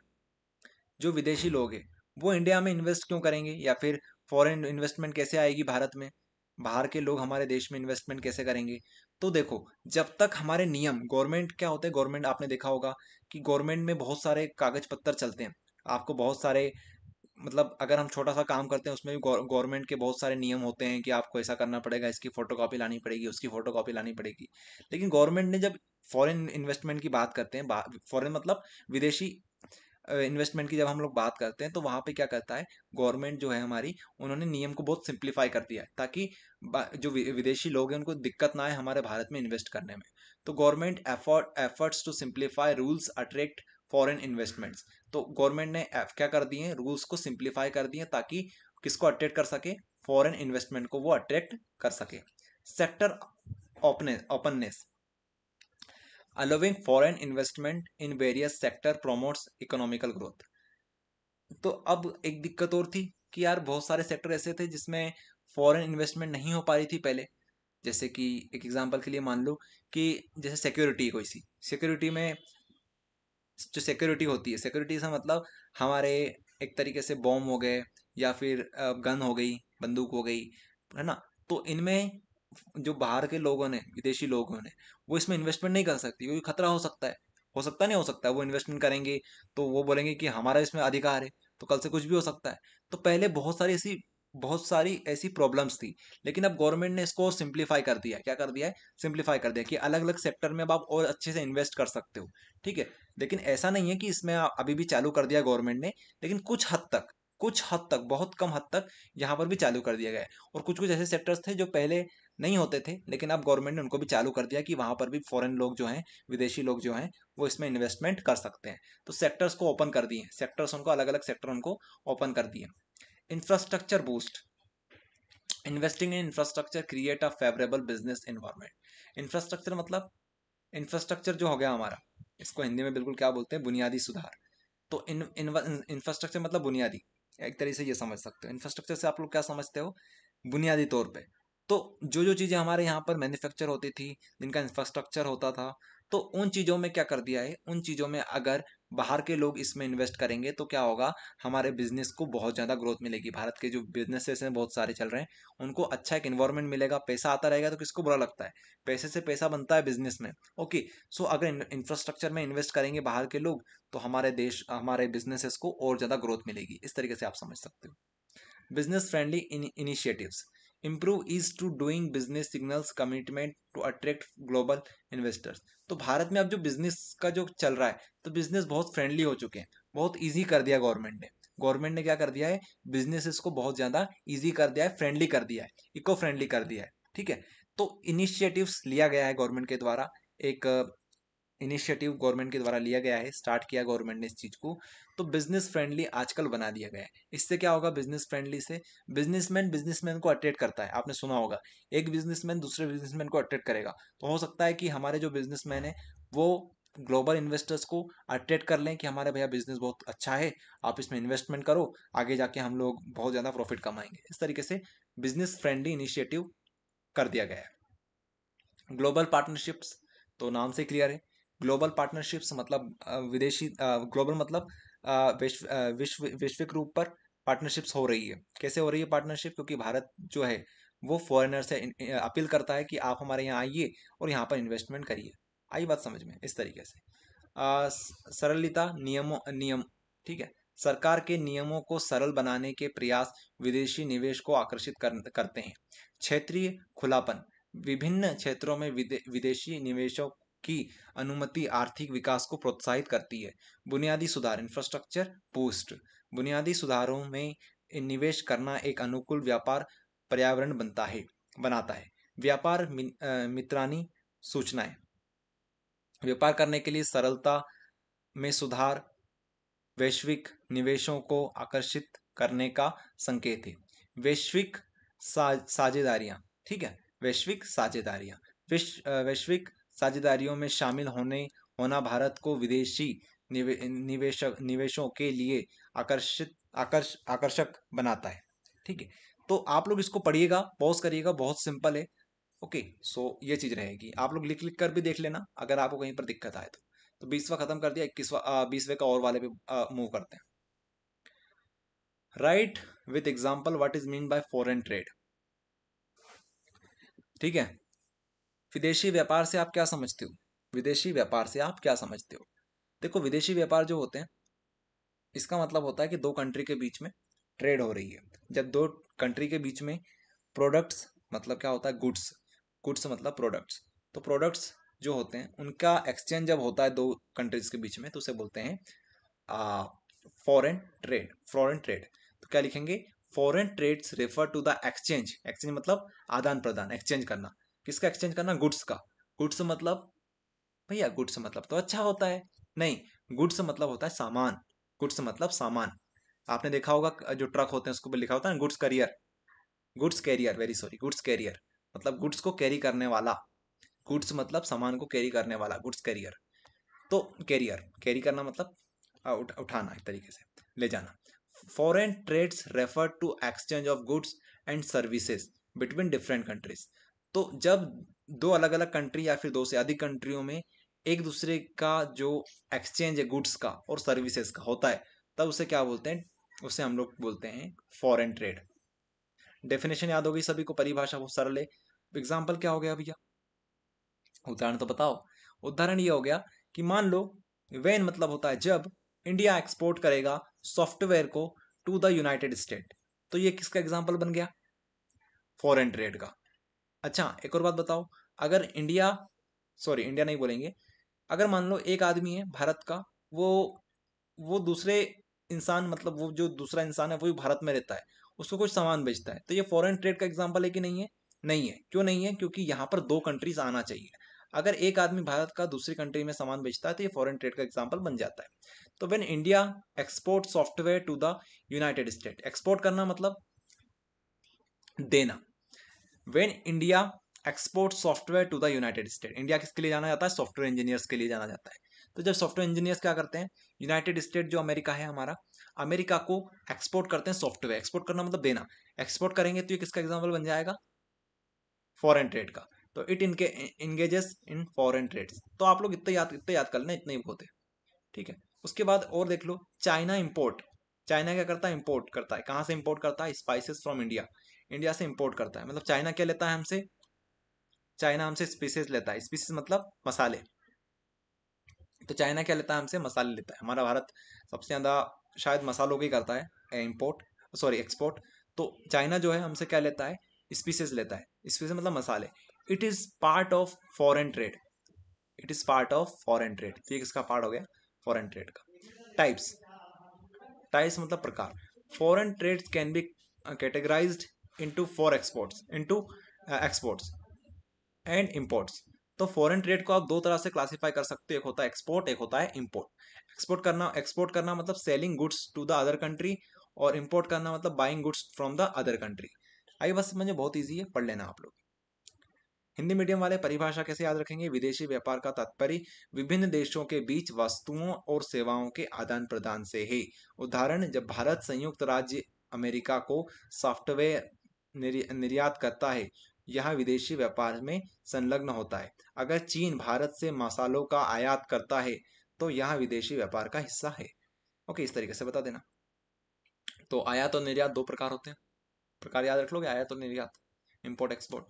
जो विदेशी लोग हैं वो इंडिया में इन्वेस्ट क्यों करेंगे, या फिर फॉरेन इन्वेस्टमेंट कैसे आएगी भारत में, बाहर के लोग हमारे देश में इन्वेस्टमेंट कैसे करेंगे। तो देखो, जब तक हमारे नियम, गवर्नमेंट क्या होते हैं, गवर्नमेंट आपने देखा होगा कि गवर्नमेंट में बहुत सारे कागज पत्तर चलते हैं, आपको बहुत सारे, मतलब अगर हम छोटा सा काम करते हैं उसमें भी गवर्नमेंट के बहुत सारे नियम होते हैं कि आपको ऐसा करना पड़ेगा, इसकी फोटोकॉपी लानी पड़ेगी, उसकी फोटोकॉपी लानी पड़ेगी। लेकिन गवर्नमेंट ने जब फॉरेन इन्वेस्टमेंट की बात करते हैं, फॉरेन मतलब विदेशी इन्वेस्टमेंट की जब हम लोग बात करते हैं, तो वहां पे क्या करता है गवर्नमेंट जो है हमारी, उन्होंने नियम को बहुत सिंप्लीफाई कर दिया है ताकि जो विदेशी लोग हैं उनको दिक्कत ना आए हमारे भारत में इन्वेस्ट करने में। तो government efforts to simplify rules attract foreign investments. तो गवर्नमेंट ने क्या कर दिए हैं, रूल्स को सिंप्लीफाई कर दिए ताकि किसको अट्रैक्ट कर सके, फॉरेन इन्वेस्टमेंट को वो अट्रैक्ट कर सके। Sector openness, allowing foreign investment in various sector promotes economical growth। तो अब एक दिक्कत और थी कि यार बहुत सारे सेक्टर ऐसे थे जिसमें फॉरेन इन्वेस्टमेंट नहीं हो पा रही थी पहले। जैसे कि एक एग्जांपल के लिए मान लो कि जैसे सिक्योरिटी, कोई सी सिक्योरिटी में, जो सिक्योरिटी होती है, सिक्योरिटी से मतलब हमारे एक तरीके से बॉम्ब हो गए या फिर गन हो गई, बंदूक हो गई, है ना। तो इनमें जो बाहर के लोगों ने, विदेशी लोगों ने, वो इसमें इन्वेस्टमेंट नहीं कर सकती क्योंकि खतरा हो सकता है, हो सकता नहीं हो सकता है, वो इन्वेस्टमेंट करेंगे तो वो बोलेंगे कि हमारा इसमें अधिकार है, तो कल से कुछ भी हो सकता है। तो पहले बहुत सारी ऐसी प्रॉब्लम्स थी, लेकिन अब गवर्नमेंट ने इसको सिंप्लीफाई कर दिया है। क्या कर दिया है, सिंप्लीफाई कर दिया कि अलग अलग सेक्टर में अब आप और अच्छे से इन्वेस्ट कर सकते हो, ठीक है। लेकिन ऐसा नहीं है कि इसमें अभी भी चालू कर दिया गवर्नमेंट ने, लेकिन कुछ हद तक बहुत कम हद तक यहाँ पर भी चालू कर दिया गया है। और कुछ कुछ ऐसे सेक्टर्स थे जो पहले नहीं होते थे, लेकिन अब गवर्नमेंट ने उनको भी चालू कर दिया कि वहां पर भी फॉरेन लोग जो हैं, विदेशी लोग जो हैं, वो इसमें इन्वेस्टमेंट कर सकते हैं। तो सेक्टर्स को ओपन कर दिए, सेक्टर्स उनको अलग अलग सेक्टर उनको ओपन कर दिए। Infrastructure boost, investing in infrastructure create a favourable business environment. Infrastructure मतलब, इंफ्रास्ट्रक्चर जो हो गया हमारा, इसको हिंदी में बिल्कुल क्या बोलते हैं, बुनियादी सुधार। तो इंफ्रास्ट्रक्चर मतलब बुनियादी, एक तरीके से ये समझ सकते हो। इंफ्रास्ट्रक्चर से आप लोग क्या समझते हो, बुनियादी तौर पे। तो जो जो चीज़ें हमारे यहाँ पर मैन्युफैक्चर होती थी, जिनका इंफ्रास्ट्रक्चर होता था, तो उन चीज़ों में क्या कर दिया है, उन चीज़ों में अगर बाहर के लोग इसमें इन्वेस्ट करेंगे तो क्या होगा, हमारे बिजनेस को बहुत ज़्यादा ग्रोथ मिलेगी। भारत के जो बिजनेसेस हैं बहुत सारे चल रहे हैं, उनको अच्छा एक इन्वायरमेंट मिलेगा, पैसा आता रहेगा, तो किसको बुरा लगता है, पैसे से पैसा बनता है बिजनेस में। ओके, सो अगर इंफ्रास्ट्रक्चर में इन्वेस्ट करेंगे बाहर के लोग, तो हमारे देश, हमारे बिजनेसेस को और ज़्यादा ग्रोथ मिलेगी। इस तरीके से आप समझ सकते हो। Business friendly initiatives, improve ease to doing business signals commitment to attract global investors। तो भारत में अब जो बिजनेस का जो चल रहा है, तो बिजनेस बहुत फ्रेंडली हो चुके हैं, बहुत इजी कर दिया गवर्नमेंट ने क्या कर दिया है, बिजनेसेस को बहुत ज्यादा इजी कर दिया है, फ्रेंडली कर दिया है, इको फ्रेंडली कर दिया है, ठीक है। तो इनिशिएटिव्स लिया गया है गवर्नमेंट के द्वारा, एक इनिशिएटिव गवर्नमेंट के द्वारा लिया गया है, स्टार्ट किया गवर्नमेंट ने इस चीज को। तो बिजनेस फ्रेंडली आजकल बना दिया गया है। इससे क्या होगा, बिजनेस फ्रेंडली से बिजनेसमैन बिजनेसमैन को अट्रैक्ट करता है। आपने सुना होगा, एक बिजनेसमैन दूसरे बिजनेसमैन को अट्रैक्ट करेगा, तो हो सकता है कि हमारे जो बिजनेसमैन है वो ग्लोबल इन्वेस्टर्स को अट्रैक्ट कर लें कि हमारे भैया बिजनेस बहुत अच्छा है, आप इसमें इन्वेस्टमेंट करो, आगे जाके हम लोग बहुत ज़्यादा प्रॉफिट कमाएंगे। इस तरीके से बिजनेस फ्रेंडली इनिशिएटिव कर दिया गया है। ग्लोबल पार्टनरशिप्स तो नाम से क्लियर है। ग्लोबल पार्टनरशिप्स मतलब विदेशी, ग्लोबल मतलब वैश्विक रूप पर पार्टनरशिप्स हो रही है। कैसे हो रही है पार्टनरशिप? क्योंकि भारत जो है वो फॉरेनर से अपील करता है कि आप हमारे यहाँ आइए और यहाँ पर इन्वेस्टमेंट करिए। आई बात समझ में? इस तरीके से सरलता नियम, ठीक है, सरकार के नियमों को सरल बनाने के प्रयास विदेशी निवेश को आकर्षित करते हैं। क्षेत्रीय खुलापन, विभिन्न क्षेत्रों में विदेशी निवेशों की अनुमति आर्थिक विकास को प्रोत्साहित करती है। बुनियादी सुधार, इंफ्रास्ट्रक्चर बूस्ट, बुनियादी सुधारों में निवेश करना एक अनुकूल व्यापार पर्यावरण बनाता है। व्यापार मित्रानी सूचनाएं, व्यापार करने के लिए सरलता में सुधार वैश्विक निवेशों को आकर्षित करने का संकेत है। वैश्विक साझेदारियां, ठीक है, वैश्विक साझेदारियां, वैश्विक साझेदारियों में शामिल होना भारत को विदेशी निवेशों के लिए आकर्षक बनाता है। ठीक है, तो आप लोग इसको पढ़िएगा, पॉज करिएगा, बहुत सिंपल है। ओके, सो ये चीज रहेगी, आप लोग लिख लिख कर भी देख लेना अगर आपको कहीं पर दिक्कत आए तो 20वां खत्म कर दिया, 21वां 20वें का और वाले पे मूव करते हैं। Right with example what is mean by foreign trade. ठीक है, विदेशी व्यापार से आप क्या समझते हो? विदेशी व्यापार से आप क्या समझते हो? देखो, विदेशी व्यापार जो होते हैं इसका मतलब होता है कि दो कंट्री के बीच में ट्रेड हो रही है। जब दो कंट्री के बीच में प्रोडक्ट्स, मतलब क्या होता है, गुड्स, गुड्स मतलब प्रोडक्ट्स, तो प्रोडक्ट्स जो होते हैं उनका एक्सचेंज जब होता है दो कंट्रीज के बीच में तो उसे बोलते हैं फॉरेन ट्रेड। फॉरेन ट्रेड तो क्या लिखेंगे? Foreign trades refer to the exchange, exchange मतलब आदान प्रदान, एक्सचेंज करना। किसका एक्सचेंज करना? गुड्स का। गुड्स मतलब, भैया गुड्स मतलब तो अच्छा होता है, नहीं, गुड्स मतलब होता है सामान। गुड्स मतलब सामान। आपने देखा होगा जो ट्रक होते हैं उसको भी लिखा होता है goods career, goods carrier, very sorry, goods carrier मतलब गुड्स को कैरी करने वाला। गुड्स मतलब सामान को कैरी करने वाला, गुड्स कैरियर। तो कैरियर, कैरी करना मतलब उठाना, एक तरीके से ले जाना। Foreign trades refer to exchange of goods and services between different countries. तो जब दो अलग अलग कंट्री या फिर दो से अधिक कंट्रियों में एक दूसरे का जो एक्सचेंज है गुड्स का और सर्विसेज का होता है तब उसे क्या बोलते हैं? उसे हम लोग बोलते हैं फॉरेन ट्रेड। डेफिनेशन याद हो गई सभी को, परिभाषा बहुत सरल है। एग्जाम्पल क्या हो गया भैया? उदाहरण तो बताओ। उदाहरण ये हो गया कि मान लो वेन मतलब होता है जब इंडिया एक्सपोर्ट करेगा सॉफ्टवेयर को टू द यूनाइटेड स्टेट, तो ये किसका एग्जाम्पल बन गया? फॉरेन ट्रेड का। अच्छा, एक और बात बताओ, अगर इंडिया, सॉरी इंडिया नहीं बोलेंगे, अगर मान लो एक आदमी है भारत का, वो वो दूसरे इंसान, मतलब वो जो दूसरा इंसान है वो भी भारत में रहता है, उसको कुछ सामान बेचता है, तो ये फॉरेन ट्रेड का एग्जांपल है कि नहीं है? नहीं है। क्यों नहीं है? क्योंकि यहाँ पर दो कंट्रीज आना चाहिए। अगर एक आदमी भारत का दूसरी कंट्री में सामान बेचता है तो ये फॉरेन ट्रेड का एग्जांपल बन जाता है। तो when India export software to the United State, export करना मतलब देना। When India export software to the United State, India किसके लिए जाना जाता है? सॉफ्टवेयर इंजीनियर्स के लिए जाना जाता है। तो जब सॉफ्टवेयर इंजीनियर्स क्या करते हैं, यूनाइटेड स्टेट जो अमेरिका है हमारा, अमेरिका को एक्सपोर्ट करते हैं सॉफ्टवेयर। एक्सपोर्ट करना मतलब देना। एक्सपोर्ट करेंगे तो ये किसका एग्जाम्पल बन जाएगा? फॉरेन ट्रेड का। तो इट इनके इंगेजेस इन फॉरेन ट्रेड्स। तो आप लोग इतना याद कर लेना, इतना ही बहुत है। ठीक है, उसके बाद और देख लो, चाइना इंपोर्ट। चाइना क्या करता है? इंपोर्ट करता है। कहाँ से इंपोर्ट करता है? Spices from India. इंडिया से इंपोर्ट करता है। मतलब चाइना क्या लेता है हमसे? चाइना हमसे स्पीसीज लेता है। स्पीसीज मतलब मसाले। तो चाइना क्या लेता है हमसे? मसाले लेता है। हमारा भारत सबसे ज़्यादा शायद मसालों की करता है इम्पोर्ट, सॉरी एक्सपोर्ट। तो चाइना जो है हमसे क्या लेता है? स्पीसीज लेता है। स्पीसीज मतलब मसाले। It is part of foreign trade. It is part of foreign trade. तो ये किसका पार्ट हो गया? फॉरेन ट्रेड का। टाइप्स, टाइप्स मतलब प्रकार। Foreign trades can be categorised into four exports, into exports and imports. तो फॉरेन ट्रेड को आप दो तरह से क्लासिफाई कर सकते हो, एक होता है एक्सपोर्ट, एक होता है इंपोर्ट। एक्सपोर्ट करना मतलब selling goods to the other country, और इंपोर्ट करना मतलब buying goods from the other country. आई बस समझे, बहुत ईजी है, पढ़ लेना आप लोग। हिंदी मीडियम वाले परिभाषा कैसे याद रखेंगे? विदेशी व्यापार का तात्पर्य विभिन्न देशों के बीच वस्तुओं और सेवाओं के आदान प्रदान से है। उदाहरण, जब भारत संयुक्त राज्य अमेरिका को सॉफ्टवेयर निर्यात करता है, यह विदेशी व्यापार में संलग्न होता है। अगर चीन भारत से मसालों का आयात करता है तो यह विदेशी व्यापार का हिस्सा है। ओके, इस तरीके से बता देना। तो आयात और निर्यात दो प्रकार होते हैं, प्रकार याद रख लोगे, आयात और निर्यात, इंपोर्ट एक्सपोर्ट।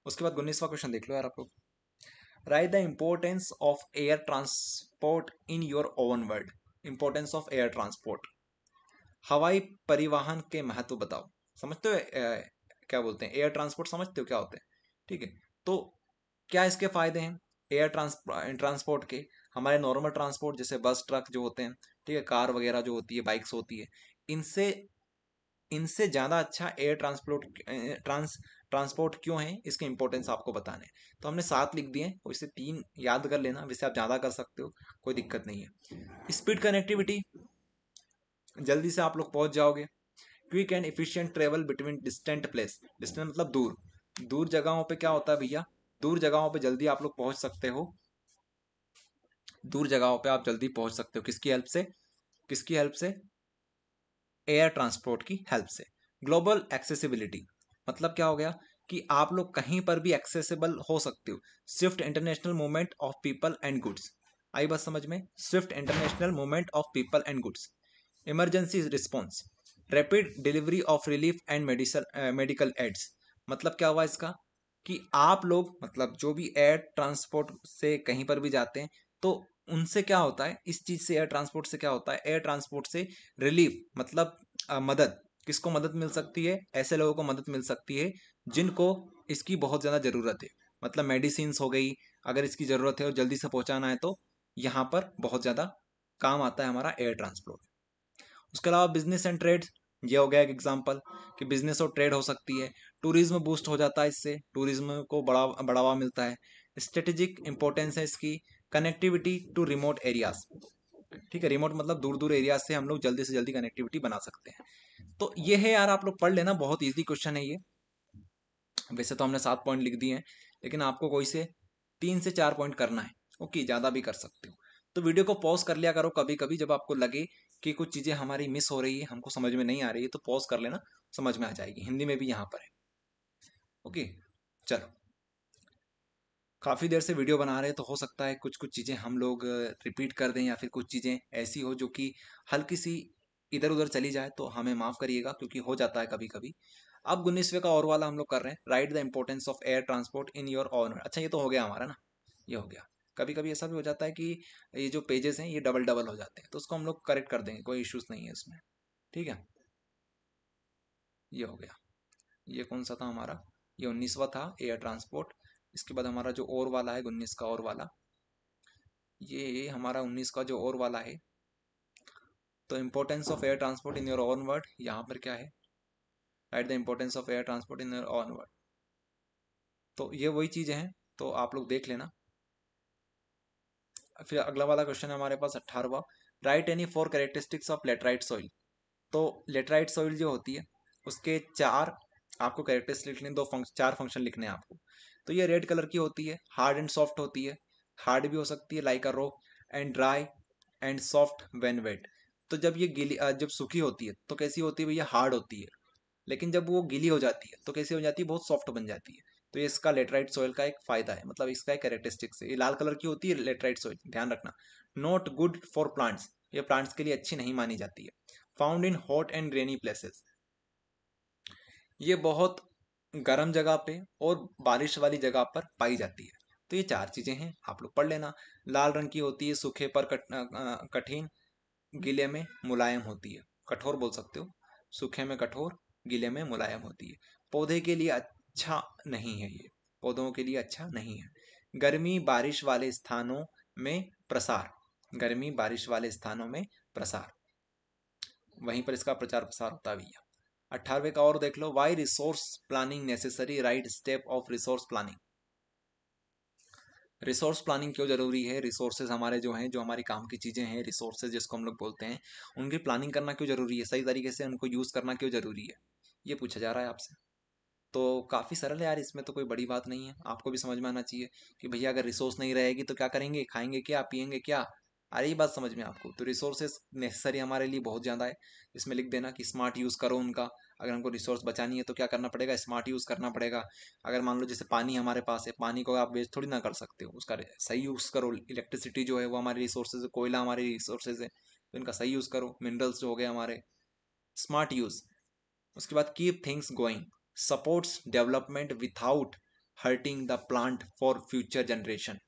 उसके बाद 19वां क्वेश्चन देख लो यार आप लोग। Right the importance of air transport in your own word. Importance of air transport, हवाई परिवहन के महत्व बताओ। समझते हो क्या बोलते हैं एयर ट्रांसपोर्ट, समझते हो क्या होते हैं? ठीक है, तो क्या इसके फायदे हैं एयर ट्रांसपोर्ट के? हमारे नॉर्मल ट्रांसपोर्ट जैसे बस ट्रक जो होते हैं, ठीक है, कार वगैरह जो होती है, बाइक्स होती है, इनसे इनसे ज़्यादा अच्छा एयर ट्रांसपोर्ट क्यों है, इसके इंपॉर्टेंस आपको बताने। तो हमने 7 लिख दिए, वैसे 3 याद कर लेना, वैसे आप ज़्यादा कर सकते हो, कोई दिक्कत नहीं है। स्पीड कनेक्टिविटी, जल्दी से आप लोग पहुंच जाओगे। Quick and efficient travel between distant place, distant मतलब दूर, दूर जगहों पे क्या होता है भैया, दूर जगहों पे जल्दी आप लोग पहुंच सकते हो, दूर जगहों पे आप जल्दी पहुंच सकते हो, किसकी हेल्प से? किसकी हेल्प से? एयर ट्रांसपोर्ट की हेल्प से। ग्लोबल एक्सेसिबिलिटी, मतलब क्या हो गया कि आप लोग कहीं पर भी एक्सेसिबल हो सकते हो। Swift international movement of people and goods, आई बात समझ में? Swift international movement of people and goods. Emergency response, rapid delivery of relief and medical aids, मतलब क्या हुआ इसका कि आप लोग मतलब जो भी एयर ट्रांसपोर्ट से कहीं पर भी जाते हैं तो उनसे क्या होता है, इस चीज से एयर ट्रांसपोर्ट से क्या होता है, एयर ट्रांसपोर्ट से रिलीफ मतलब मदद, किसको मदद मिल सकती है? ऐसे लोगों को मदद मिल सकती है जिनको इसकी बहुत ज़्यादा ज़रूरत है, मतलब मेडिसिन हो गई, अगर इसकी ज़रूरत है और जल्दी से पहुंचाना है तो यहाँ पर बहुत ज़्यादा काम आता है हमारा एयर ट्रांसपोर्ट। उसके अलावा बिजनेस एंड ट्रेड, ये हो गया एक एग्जांपल कि बिजनेस और ट्रेड हो सकती है। टूरिज्म बूस्ट हो जाता है इससे, टूरिज्म को बढ़ावा मिलता है। स्ट्रेटेजिक इंपॉर्टेंस है इसकी। कनेक्टिविटी टू रिमोट एरियाज, ठीक है, रिमोट मतलब दूर दूर एरिया से हम लोग जल्दी से जल्दी कनेक्टिविटी बना सकते हैं। तो ये है यार, आप लोग पढ़ लेना, बहुत इजी क्वेश्चन है ये। वैसे तो हमने 7 पॉइंट लिख दिए हैं, लेकिन आपको कोई से 3 से 4 पॉइंट करना है। ओके, ज़्यादा भी कर सकते हो। तो वीडियो को पॉज कर लिया करो कभी कभी, जब आपको लगे कि कुछ चीज़ें हमारी मिस हो रही है, हमको समझ में नहीं आ रही है, तो पॉज कर लेना, समझ में आ जाएगी। हिंदी में भी यहाँ पर है। ओके, चलो, काफ़ी देर से वीडियो बना रहे हैं तो हो सकता है कुछ कुछ चीज़ें हम लोग रिपीट कर दें, या फिर कुछ चीज़ें ऐसी हो जो कि हल्की सी इधर उधर चली जाए, तो हमें माफ़ करिएगा, क्योंकि हो जाता है कभी कभी। अब 19वें का और वाला हम लोग कर रहे हैं, right the importance of air transport in your on. अच्छा, ये तो हो गया हमारा ना, ये हो गया। कभी कभी ऐसा भी हो जाता है कि ये जो पेजेस हैं ये डबल डबल हो जाते हैं, तो उसको हम लोग करेक्ट कर देंगे, कोई इश्यूज नहीं है उसमें। ठीक है, ये हो गया। ये कौन सा था हमारा? ये 19वां था, एयर ट्रांसपोर्ट। इसके बाद हमारा जो और वाला है 19 का और वाला, ये हमारा 19 का जो और वाला है, तो importance of air transport in your own word, यहाँ पर क्या है? Write the importance of air transport in your own word. तो ये वही चीज़ें हैं, तो आप लोग देख लेना। फिर अगला वाला क्वेश्चन है हमारे पास 18वां, write any 4 characteristics of laterite soil. तो लेटराइट सॉइल जो होती है उसके 4 आपको कैरेक्टरिस्टिक लिखने, 4 फंक्शन लिखने हैं आपको। तो ये रेड कलर की होती है, हार्ड एंड सॉफ्ट होती है, हार्ड भी हो सकती है like a rock, and dry and soft when wet. तो जब ये गीली जब सूखी होती है तो कैसी होती है भैया? हार्ड होती है। लेकिन जब वो गीली हो जाती है तो कैसी हो जाती है? बहुत सॉफ्ट बन जाती है। तो ये इसका लेटराइट सॉइल का एक फायदा है, मतलब इसका एक कैरेक्टरिस्टिक्स है। ये लाल कलर की होती है लेटराइट सॉइल, ध्यान रखना। नॉट गुड फॉर प्लांट्स, ये प्लांट्स के लिए अच्छी नहीं मानी जाती है। Found in hot and rainy places, ये बहुत गर्म जगह पे और बारिश वाली जगह पर पाई जाती है। तो ये 4 चीजें हैं, आप लोग पढ़ लेना। लाल रंग की होती है, सूखे पर कठिन, गीले में मुलायम होती है, कठोर बोल सकते हो। सूखे में कठोर, गीले में मुलायम होती है। पौधे के लिए अच्छा नहीं है ये, पौधों के लिए अच्छा नहीं है। गर्मी बारिश वाले स्थानों में प्रसार, गर्मी बारिश वाले स्थानों में प्रसार, वहीं पर इसका प्रचार प्रसार होता है भैया। 18वें का और देख लो, why resource planning necessary, write step of resource planning. Resource planning क्यों जरूरी है? रिसोर्सेज हमारे जो हैं, जो हमारी काम की चीजें हैं, रिसोर्सेज जिसको हम लोग बोलते हैं, उनकी प्लानिंग करना क्यों जरूरी है? सही तरीके से उनको यूज करना क्यों जरूरी है? ये पूछा जा रहा है आपसे। तो काफ़ी सरल है यार, इसमें तो कोई बड़ी बात नहीं है। आपको भी समझ में आना चाहिए कि भैया अगर रिसोर्स नहीं रहेगी तो क्या करेंगे, खाएंगे क्या, पिएंगे क्या। आ रही बात समझ में आपको? तो रिसोर्सेज नेसेसरी हमारे लिए बहुत ज़्यादा है। इसमें लिख देना कि स्मार्ट यूज़ करो उनका। अगर हमको रिसोर्स बचानी है तो क्या करना पड़ेगा, स्मार्ट यूज़ करना पड़ेगा। अगर मान लो जैसे पानी हमारे पास है, पानी को आप वेस्ट थोड़ी ना कर सकते हो, उसका सही यूज़ करो। इलेक्ट्रिसिटी जो है वो हमारी रिसोर्सेज है, कोयला हमारी रिसोर्सेज है, तो इनका सही यूज़ करो। मिनरल्स जो हो गए हमारे, स्मार्ट यूज़। उसके बाद keep things going, supports development without hurting the plant for future generation.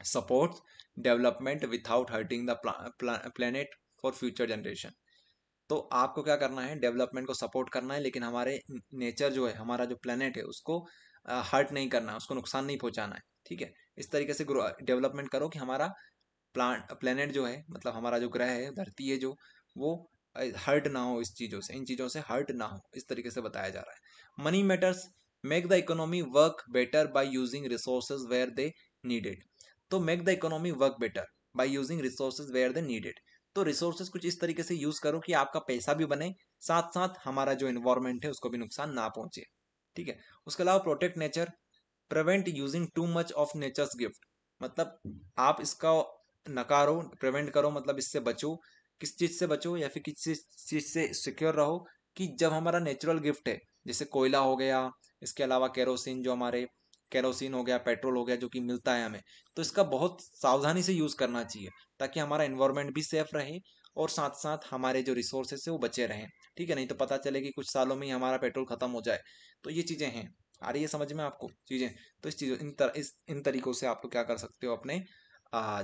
Supports development without hurting the planet for future generation. तो आपको क्या करना है, डेवलपमेंट को सपोर्ट करना है, लेकिन हमारे नेचर जो है, हमारा जो प्लेनेट है, उसको हर्ट नहीं करना है, उसको नुकसान नहीं पहुंचाना है। ठीक है, इस तरीके से डेवलपमेंट करो कि हमारा प्लेनेट जो है, मतलब हमारा जो ग्रह है, धरती है जो, वो हर्ट ना हो इस चीज़ों से, इन चीज़ों से हर्ट ना हो, इस तरीके से बताया जा रहा है। Money matters, make the economy work better by using resources where they needed. तो make the economy work better by using resources where they needed. तो रिसोर्सेज कुछ इस तरीके से यूज करो कि आपका पैसा भी बने, साथ साथ हमारा जो इन्वायरमेंट है उसको भी नुकसान ना पहुंचे। ठीक है, उसके अलावा protect nature, prevent using too much of nature's gift. मतलब आप इसका नकारो, प्रिवेंट करो, मतलब इससे बचो। किस चीज से बचो, या फिर किस चीज से सिक्योर रहो, कि जब हमारा नेचुरल गिफ्ट है, जैसे कोयला हो गया, इसके अलावा केरोसिन, जो हमारे केरोसिन हो गया, पेट्रोल हो गया, जो कि मिलता है हमें, तो इसका बहुत सावधानी से यूज करना चाहिए, ताकि हमारा एनवायरनमेंट भी सेफ रहे और साथ साथ हमारे जो रिसोर्सेज है वो बचे रहें। ठीक है, नहीं तो पता चले कि कुछ सालों में ही हमारा पेट्रोल खत्म हो जाए। तो ये चीजें हैं। आ रही है समझ में आपको चीजें? तो इस चीज़ों इन तरीकों से आप लोग क्या कर सकते हो, अपने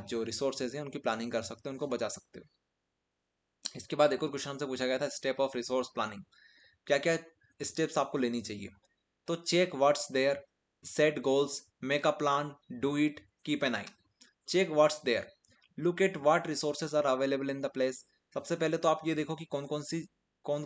जो रिसोर्सेज हैं उनकी प्लानिंग कर सकते हो, उनको बचा सकते हो। इसके बाद एक और क्वेश्चन हमसे पूछा गया था, स्टेप ऑफ रिसोर्स प्लानिंग, क्या क्या स्टेप्स आपको लेनी चाहिए। तो check what's there, set goals, make a plan, do it, keep an eye. Check what's there, look at what resources are available in the place. सबसे पहले तो आप ये देखो कि कौन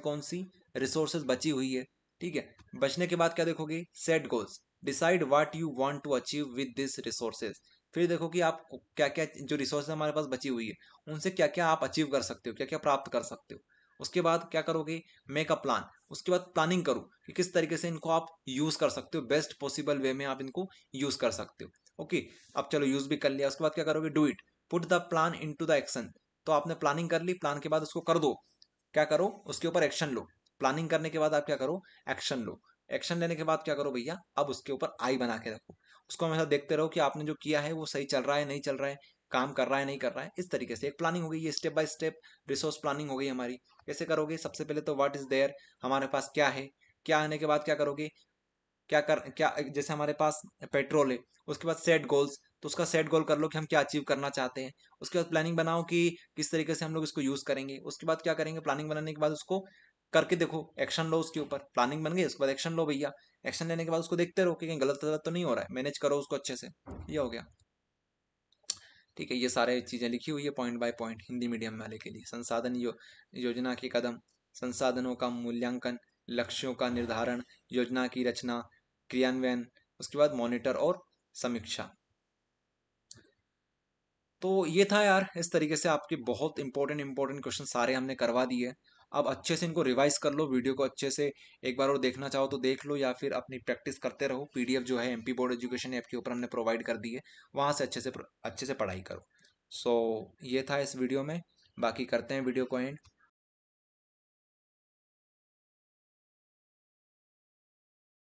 कौन सी रिसोर्सेज बची हुई है। ठीक है, बचने के बाद क्या देखोगे, set goals, decide what you want to achieve with this resources. फिर देखो कि आप क्या क्या जो रिसोर्सेज हमारे पास बची हुई है उनसे क्या क्या आप अचीव कर सकते हो, क्या क्या प्राप्त कर सकते हो। उसके बाद क्या करोगे, मेक अ प्लान। उसके बाद प्लानिंग करो कि किस तरीके से इनको आप यूज कर सकते हो, बेस्ट पॉसिबल वे में आप इनको यूज कर सकते हो। ओके, अब चलो यूज भी कर लिया, उसके बाद क्या करोगे, do it, put the plan into the action. तो आपने प्लानिंग कर ली, प्लान के बाद उसको कर दो, क्या करो, उसके ऊपर एक्शन लो। प्लानिंग करने के बाद आप क्या करो, एक्शन लो। एक्शन लेने के बाद क्या करो भैया, अब उसके ऊपर आई बना के रखो। उसको हमेशा देखते रहो कि आपने जो किया है वो सही चल रहा है, नहीं चल रहा है, काम कर रहा है, नहीं कर रहा है। इस तरीके से एक प्लानिंग हो गई, ये step by step resource planning हो गई हमारी। कैसे करोगे, सबसे पहले तो व्हाट इज देयर, हमारे पास क्या है, क्या आने के बाद क्या करोगे, क्या जैसे हमारे पास पेट्रोल है, उसके बाद सेट गोल्स, तो उसका सेट गोल कर लो कि हम क्या अचीव करना चाहते हैं। उसके बाद प्लानिंग बनाओ कि किस तरीके से हम लोग इसको यूज करेंगे। उसके बाद क्या करेंगे, प्लानिंग बनाने के बाद उसको करके देखो, एक्शन लो उसके ऊपर। प्लानिंग बन गई, उसके बाद एक्शन लो भैया। एक्शन लेने के बाद उसको देखते रहो कि कहीं गलत गलत तो नहीं हो रहा है, मैनेज करो उसको अच्छे से। ये हो गया। ठीक है, ये सारे चीजें लिखी हुई है point by point, Hindi medium वाले के लिए। संसाधन योजना के कदम, संसाधनों का मूल्यांकन, लक्ष्यों का निर्धारण, योजना की रचना, क्रियान्वयन, उसके बाद मॉनिटर और समीक्षा। तो ये था यार, इस तरीके से आपके बहुत इंपॉर्टेंट इंपॉर्टेंट क्वेश्चन सारे हमने करवा दिए। अब अच्छे से इनको रिवाइज कर लो, वीडियो को अच्छे से एक बार और देखना चाहो तो देख लो, या फिर अपनी प्रैक्टिस करते रहो। पीडीएफ जो है एमपी बोर्ड एजुकेशन ऐप के ऊपर हमने प्रोवाइड कर दी है, वहाँ से अच्छे से पढ़ाई करो। सो ये था इस वीडियो में, बाकी करते हैं वीडियो को एंड।